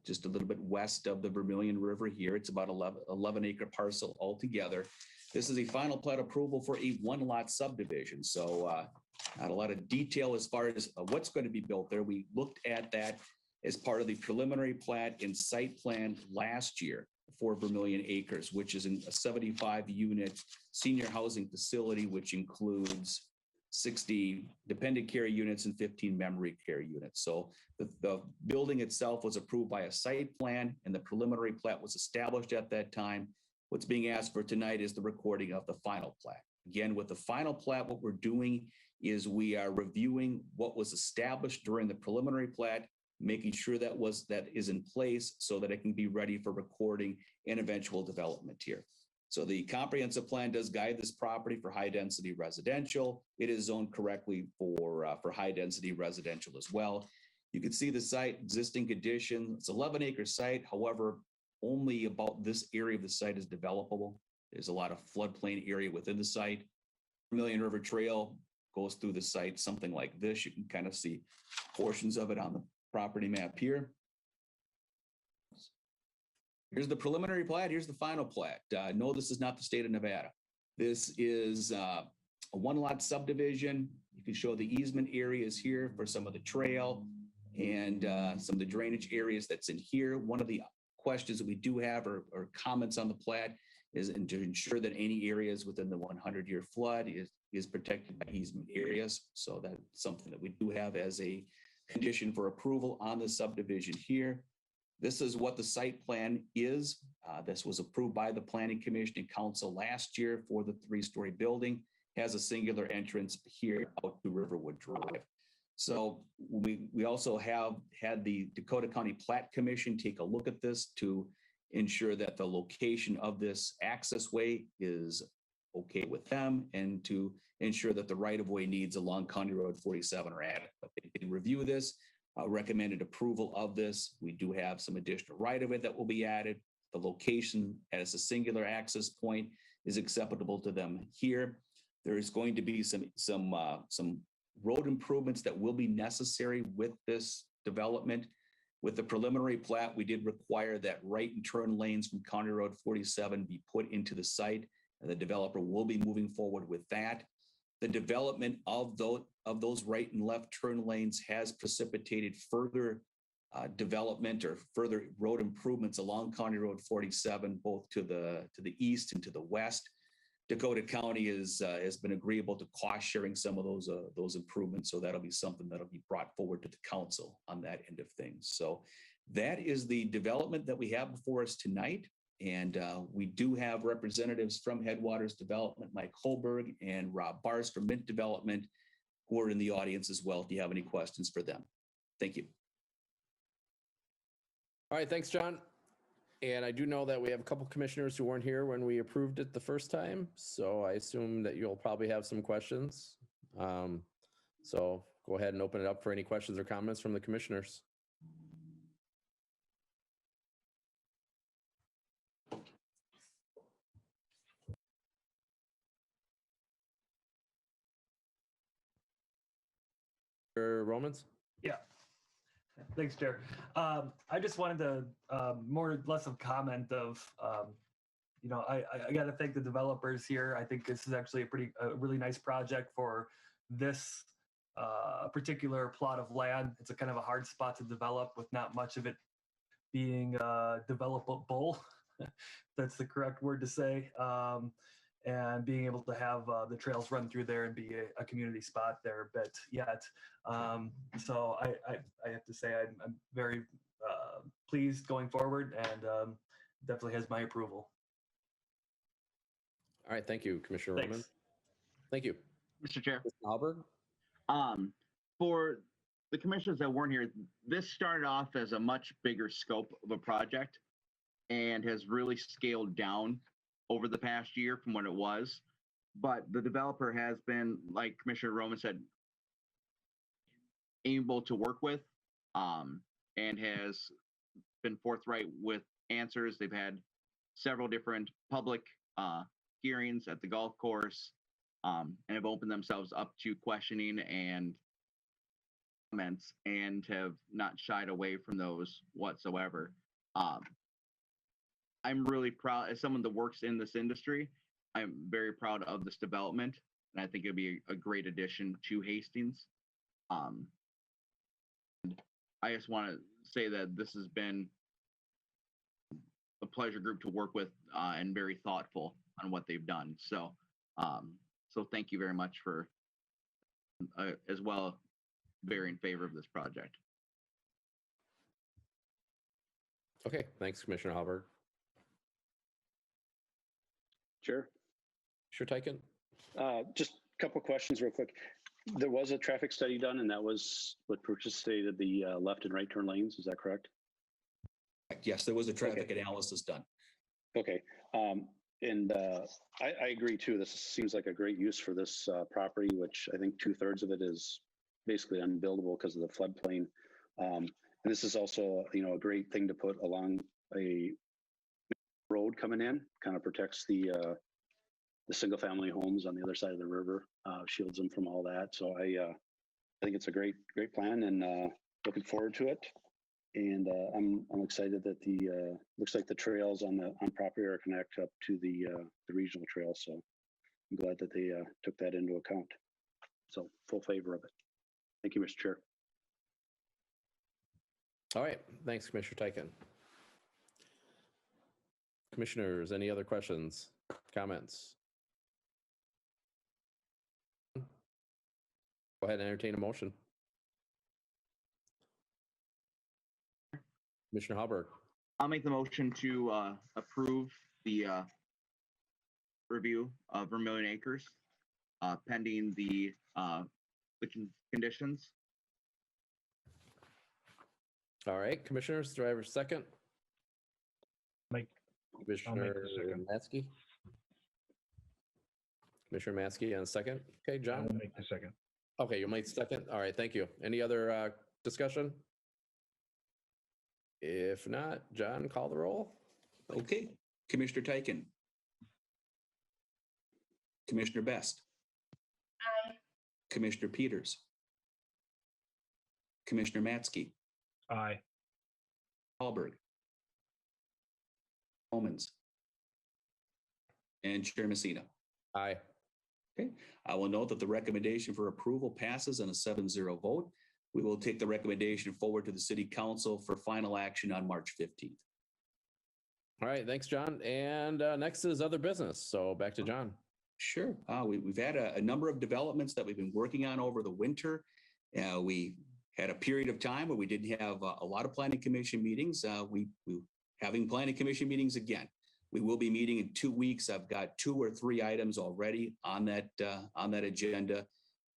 just a little bit west of the Vermilion River here. It's about 11 acre parcel altogether. This is a final plat approval for a 1-lot subdivision. So not a lot of detail as far as what's going to be built there. We looked at that as part of the preliminary plat and site plan last year for Vermilion Acres, which is a 75-unit senior housing facility, which includes 60 dependent care units and 15 memory care units. So the building itself was approved by a site plan and the preliminary plat was established at that time. What's being asked for tonight is the recording of the final plat. Again, with the final plat, what we're doing is we are reviewing what was established during the preliminary plat, making sure that is in place so that it can be ready for recording and eventual development here. So the comprehensive plan does guide this property for high density residential. It is zoned correctly for high density residential as well. You can see the site existing condition. It's 11-acre site. However, only about this area of the site is developable. There's a lot of floodplain area within the site. Vermilion River Trail goes through the site, something like this. You can kind of see portions of it on the property map here. Here's the preliminary plat. Here's the final plat. No, this is not the state of Nevada. This is a one-lot subdivision. You can show the easement areas here for some of the trail and some of the drainage areas that's in here. One of the questions that we do have or comments on the plat is to ensure that any areas within the 100-year flood is protected by easement areas. So that's something that we do have as a condition for approval on the subdivision here. This is what the site plan is. This was approved by the Planning Commission and Council last year for the 3-story building. Has a singular entrance here out to Riverwood Drive. So we also have had the Dakota County Plat Commission take a look at this to ensure that the location of this access way is okay with them and to ensure that the right-of-way needs along County Road 47 are adequate. They did review this, recommended approval of this. We do have some additional right-of-way that will be added. The location as a singular access point is acceptable to them here. There is going to be some road improvements that will be necessary with this development. With the preliminary plat, we did require that right and turn lanes from County Road 47 be put into the site, and the developer will be moving forward with that. The development of those right and left turn lanes has precipitated further development or further road improvements along County Road 47, both to the east and to the west. Dakota County has been agreeable to cost sharing some of those improvements. So that'll be something that'll be brought forward to the council on that end of things. So that is the development that we have before us tonight. And we do have representatives from Headwaters Development, Mike Holberg and Rob Bars from Mint Development, who are in the audience as well, if you have any questions for them. Thank you. All right, thanks, John. And I do know that we have a couple commissioners who weren't here when we approved it the first time. So I assume that you'll probably have some questions. So go ahead and open it up for any questions or comments from the commissioners. Romans? Yeah. Thanks, Chair. I just wanted to more or less of comment of, I got to thank the developers here. I think this is actually a really nice project for this particular plot of land. It's a kind of a hard spot to develop with not much of it being developable. That's the correct word to say. And being able to have the trails run through there and be a community spot there, but yet. So I have to say I'm very pleased going forward and definitely has my approval. All right, thank you, Commissioner Thanks. Roman. Thank you. Mr. Chair. Albert? For the commissioners that weren't here, this started off as a much bigger scope of a project and has really scaled down over the past year from what it was. But the developer has been, like Commissioner Roman said, able to work with and has been forthright with answers. They've had several different public hearings at the golf course and have opened themselves up to questioning and comments and have not shied away from those whatsoever. I'm really proud, as someone that works in this industry, I'm very proud of this development, and I think it'd be a great addition to Hastings. And I just want to say that this has been a pleasure group to work with and very thoughtful on what they've done. So, so thank you very much for, as well, very in favor of this project. Okay, thanks, Commissioner Halberg. Sure. Sure, Tyken. Just a couple questions real quick. There was a traffic study done, and that was what participated the left and right turn lanes. Is that correct? Yes, there was a traffic analysis done. Okay. And I agree too. This seems like a great use for this property, which I think 2/3 of it is basically unbuildable because of the floodplain. And this is also, a great thing to put along a road coming in. Kind of protects the single-family homes on the other side of the river, shields them from all that. So I think it's a great plan, and looking forward to it. And I'm excited that the looks like the trails on property are connect up to the regional trail. So I'm glad that they took that into account. So full favor of it. Thank you, Mr. Chair. All right. Thanks, Commissioner Tyken. Commissioners, any other questions, comments? Go ahead and entertain a motion. Commissioner Hallberg. I'll make the motion to approve the review of Vermilion Acres pending the conditions. All right, commissioners, do I have a second? Commissioner Matzke. Commissioner Matzke on second. Okay, John. I'll make the second. Okay, you'll make second. All right, thank you. Any other discussion? If not, John, call the roll. Okay. Commissioner Tyken. Commissioner Best. Aye. Commissioner Peters. Commissioner Matzke. Aye. Hallberg. Homans. And Chair Messina. Aye. Okay. I will note that the recommendation for approval passes on a 7-0 vote. We will take the recommendation forward to the City Council for final action on March 15th. All right, thanks, John. And next is other business. So back to John. Sure. We've had a number of developments that we've been working on over the winter. We had a period of time where we didn't have a lot of planning commission meetings. We having planning commission meetings again. We will be meeting in 2 weeks. I've got 2 or 3 items already on that agenda.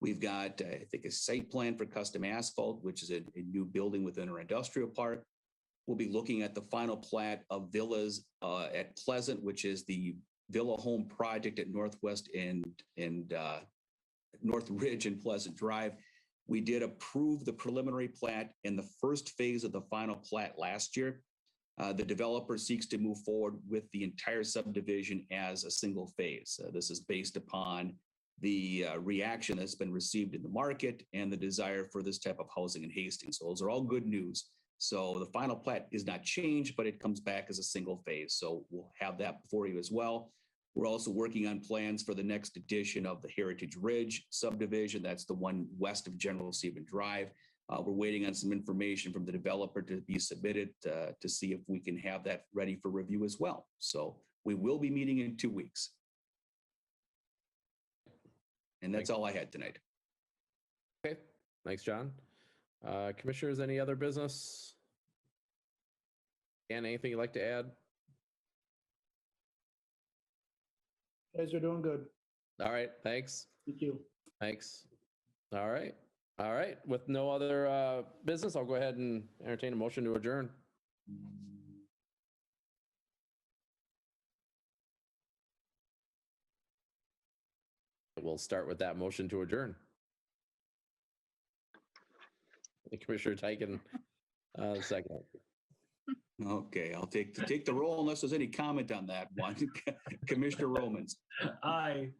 We've got, I think, a site plan for custom asphalt, which is a new building within our industrial park. We'll be looking at the final plat of villas at Pleasant, which is the Villa Home project at Northwest and North Ridge and Pleasant Drive. We did approve the preliminary plat in the first phase of the final plat last year. The developer seeks to move forward with the entire subdivision as a single phase. This is based upon the reaction that's been received in the market and the desire for this type of housing in Hastings. So those are all good news. So the final plat is not changed, but it comes back as a single phase. So we'll have that before you as well. We're also working on plans for the next edition of the Heritage Ridge subdivision. That's the one west of General Stephen Drive. We're waiting on some information from the developer to be submitted to see if we can have that ready for review as well. So we will be meeting in 2 weeks. And that's all I had tonight. Okay, thanks, John. Commissioners, any other business? And anything you'd like to add? You guys are doing good. All right, thanks. Thank you. Thanks. All right. All right. With no other business, I'll go ahead and entertain a motion to adjourn. We'll start with that motion to adjourn. Commissioner Tyken, second. Okay, I'll take the roll unless there's any comment on that one. Commissioner Romans. Aye.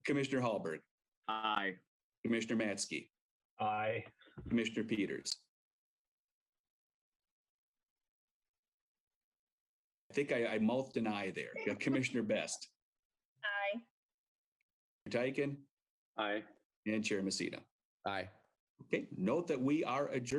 Commissioner Hallberg. Aye. Commissioner Matzke. Aye. Commissioner Peters. I think I mouthed an aye there. Commissioner Best. Aye. Tyken. Aye. And Chair Messina. Aye. Okay, note that we are adjourned.